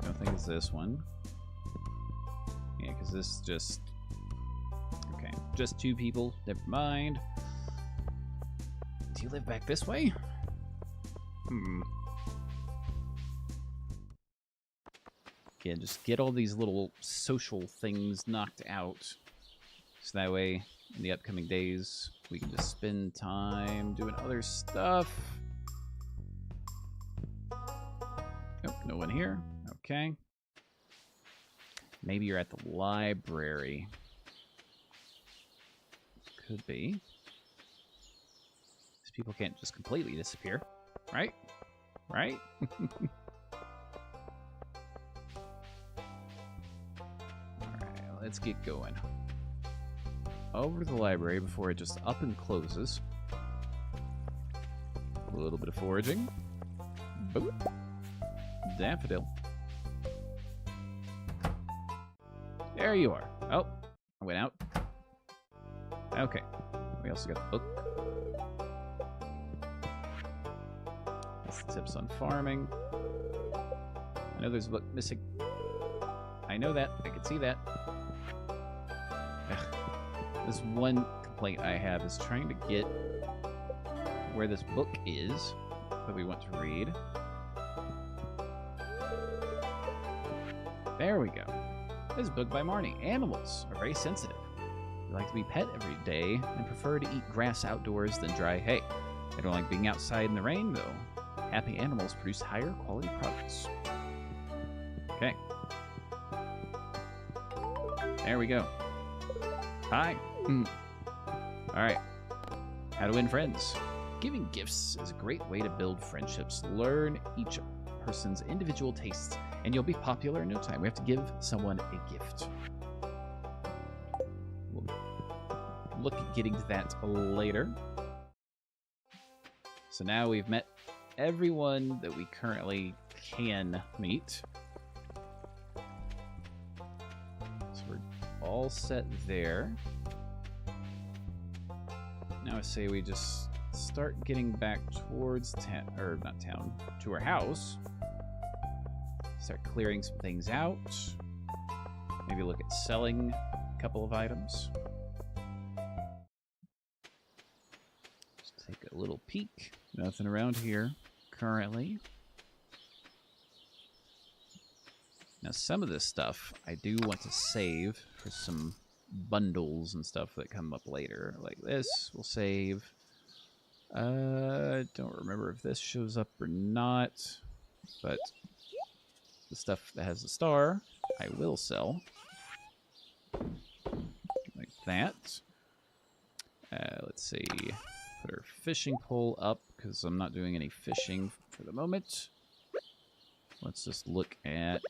I don't think it's this one. Yeah, because this just... Okay, just 2 people. Never mind. Do you live back this way? Yeah, just get all these little social things knocked out. So that way, in the upcoming days, we can just spend time doing other stuff. Nope, no one here. Okay. Maybe you're at the library. Could be. These people can't just completely disappear, right? Right? Alright, let's get going. Over to the library before it just up and closes. A little bit of foraging. Boop. Daffodil. There you are. Oh, I went out. Okay. We also got the book. That's the tips on farming. I know there's a book missing. I know that. I can see that. Ugh. This one complaint I have is trying to get where this book is that we want to read. There we go. This is a book by Marnie. Animals are very sensitive. They like to be pet every day and prefer to eat grass outdoors than dry hay. They don't like being outside in the rain, though. Happy animals produce higher quality products. Okay. There we go. Hi. Alright. How to win friends. Giving gifts is a great way to build friendships. Learn each person's individual tastes, and you'll be popular in no time. We have to give someone a gift. We'll look at getting to that later. So now we've met everyone that we currently can meet. So we're all set there. Now I say we just start getting back towards town, or not town, to our house. Start clearing some things out. Maybe look at selling a couple of items. Just take a little peek. Nothing around here currently. Now some of this stuff I do want to save for some bundles and stuff that come up later. Like this, we'll save. Don't remember if this shows up or not, but the stuff that has the star, I will sell. Like that. Let's see. Put our fishing pole up, because I'm not doing any fishing for the moment. Let's just look at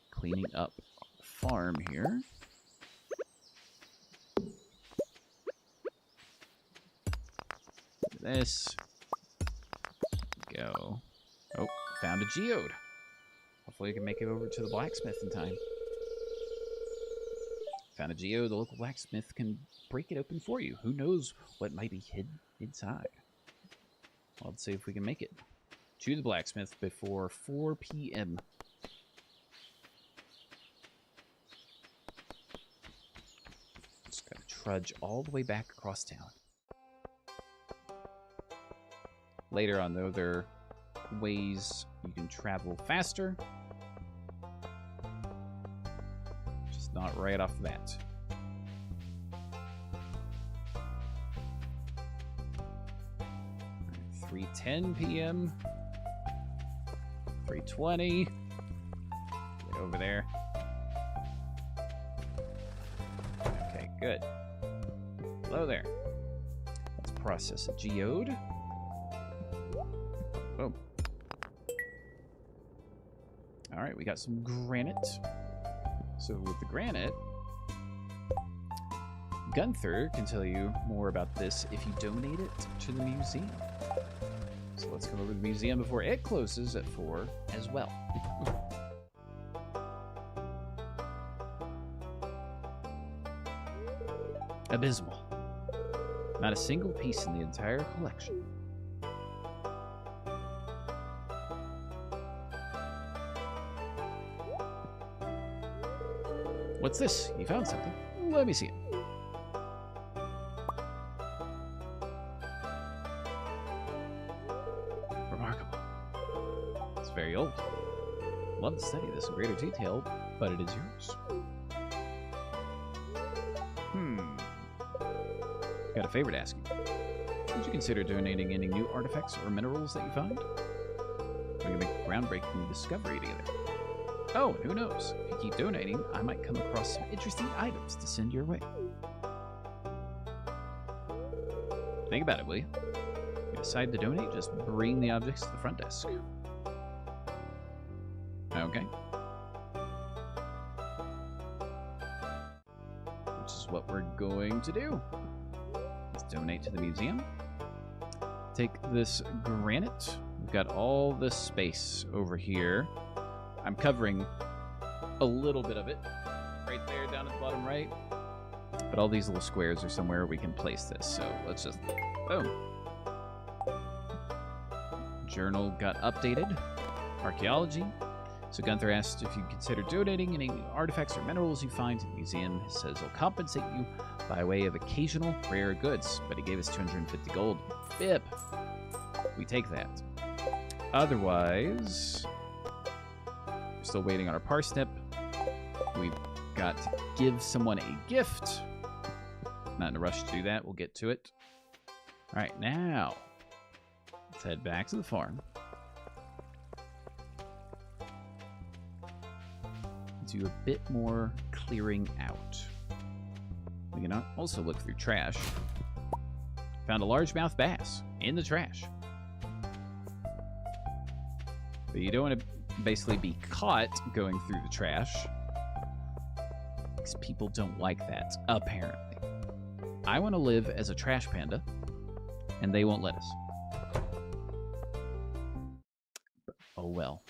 cleaning up the farm here. This. Go. Oh, found a geode. Hopefully I can make it over to the blacksmith in time. Found a geode. The local blacksmith can break it open for you. Who knows what might be hidden inside. Well, let's see if we can make it to the blacksmith before 4 p.m. Just gotta trudge all the way back across town. Later on, though, there are ways you can travel faster. Just not right off the bat. 3:10 p.m. 3:20. Get over there. Okay, good. Hello there. Let's process a geode. Boom. All right, we got some granite. So with the granite, Gunther can tell you more about this if you donate it to the museum. So let's come over to the museum before it closes at 4 as well. Abysmal. Not a single piece in the entire collection. What's this? You found something. Let me see it. Remarkable. It's very old. Love to study this in greater detail, but it is yours. Got a favor to ask you. Would you consider donating any new artifacts or minerals that you find? We can make a groundbreaking discovery together. Oh, and who knows? If you keep donating, I might come across some interesting items to send your way. Think about it, will you? If you decide to donate, just bring the objects to the front desk. Okay. Which is what we're going to do. Let's donate to the museum. Take this granite. We've got all this space over here. I'm covering a little bit of it right there down at the bottom right. But all these little squares are somewhere we can place this. So let's just, boom. Journal got updated. Archaeology. So Gunther asked if you'd consider donating any artifacts or minerals you find in the museum. He says he'll compensate you by way of occasional rare goods, but he gave us 250 gold. Bip. We take that. Otherwise, we're still waiting on our parsnip. We've got to give someone a gift. Not in a rush to do that. We'll get to it. All right, now let's head back to the farm. Do a bit more clearing out. We can also look through trash. Found a largemouth bass in the trash. But you don't want to basically be caught going through the trash, because people don't like that, apparently. I want to live as a trash panda, and they won't let us. But, oh well.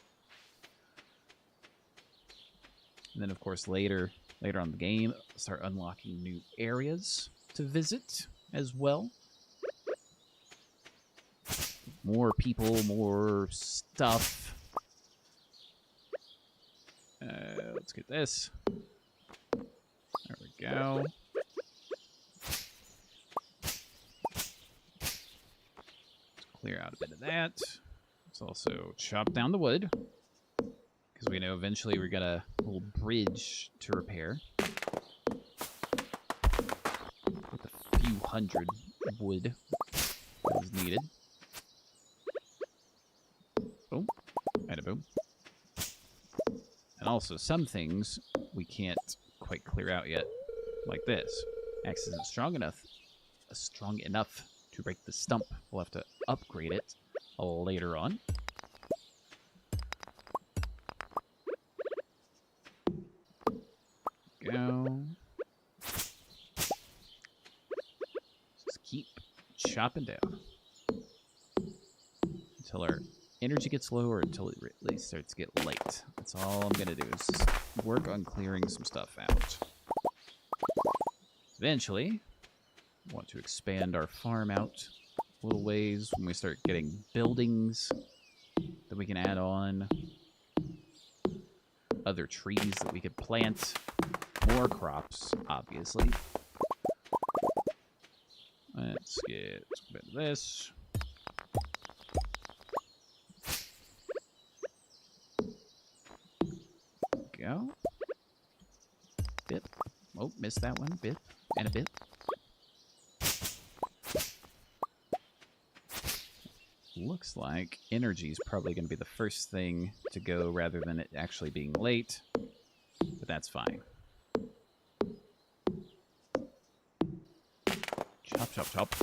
And then, of course, later on in the game, start unlocking new areas to visit as well. More people, more stuff. Let's get this. There we go. Let's clear out a bit of that. Let's also chop down the wood, because we know eventually we're gonna little bridge to repair with a few hundred wood that is needed. Boom. And a boom. And also some things we can't quite clear out yet, like this. Axe isn't strong enough to break the stump. We'll have to upgrade it later on. Go. Just keep chopping down until our energy gets low, or until it really starts to get late. That's all I'm gonna do, is just work on clearing some stuff out. Eventually, I want to expand our farm out a little ways when we start getting buildings that we can add on, other trees that we could plant. More crops, obviously. Let's get a bit of this. Go. Bit. Oh, missed that one. Bit. And a bit. looks like energy is probably going to be the first thing to go rather than it actually being late. But that's fine. Chop, chop, chop.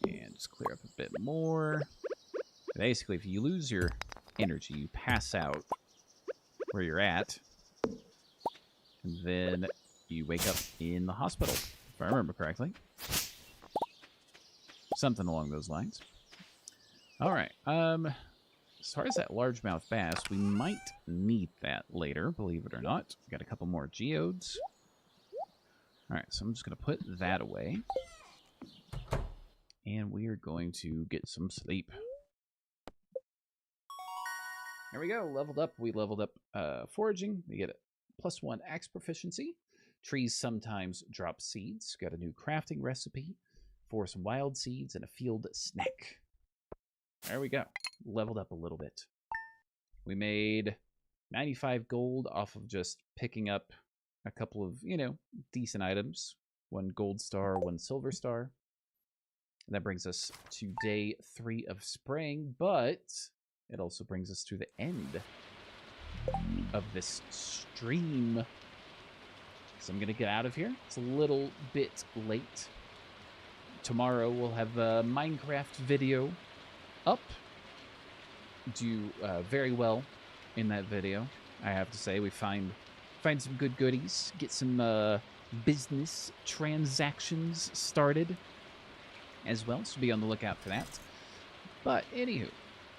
And just clear up a bit more. Basically, if you lose your energy, you pass out where you're at. And then you wake up in the hospital, if I remember correctly. Something along those lines. All right. As far as that largemouth bass, we might need that later, believe it or not. Got a couple more geodes. All right, so I'm just going to put that away. And we are going to get some sleep. There we go, leveled up. We leveled up foraging. We get a +1 axe proficiency. Trees sometimes drop seeds. Got a new crafting recipe for some wild seeds and a field snack. There we go. Leveled up a little bit. We made 95 gold off of just picking up a couple of, decent items. 1 gold star, 1 silver star. And that brings us to day 3 of spring, but it also brings us to the end of this stream. So I'm going to get out of here. It's a little bit late. Tomorrow we'll have a Minecraft video up. Do very well in that video, I have to say. We find some good goodies, get some business transactions started as well, so be on the lookout for that. But anywho,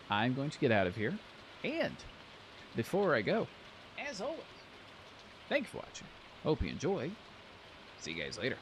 I'm going to get out of here, and before I go, as always, thank you for watching. Hope you enjoy. See you guys later.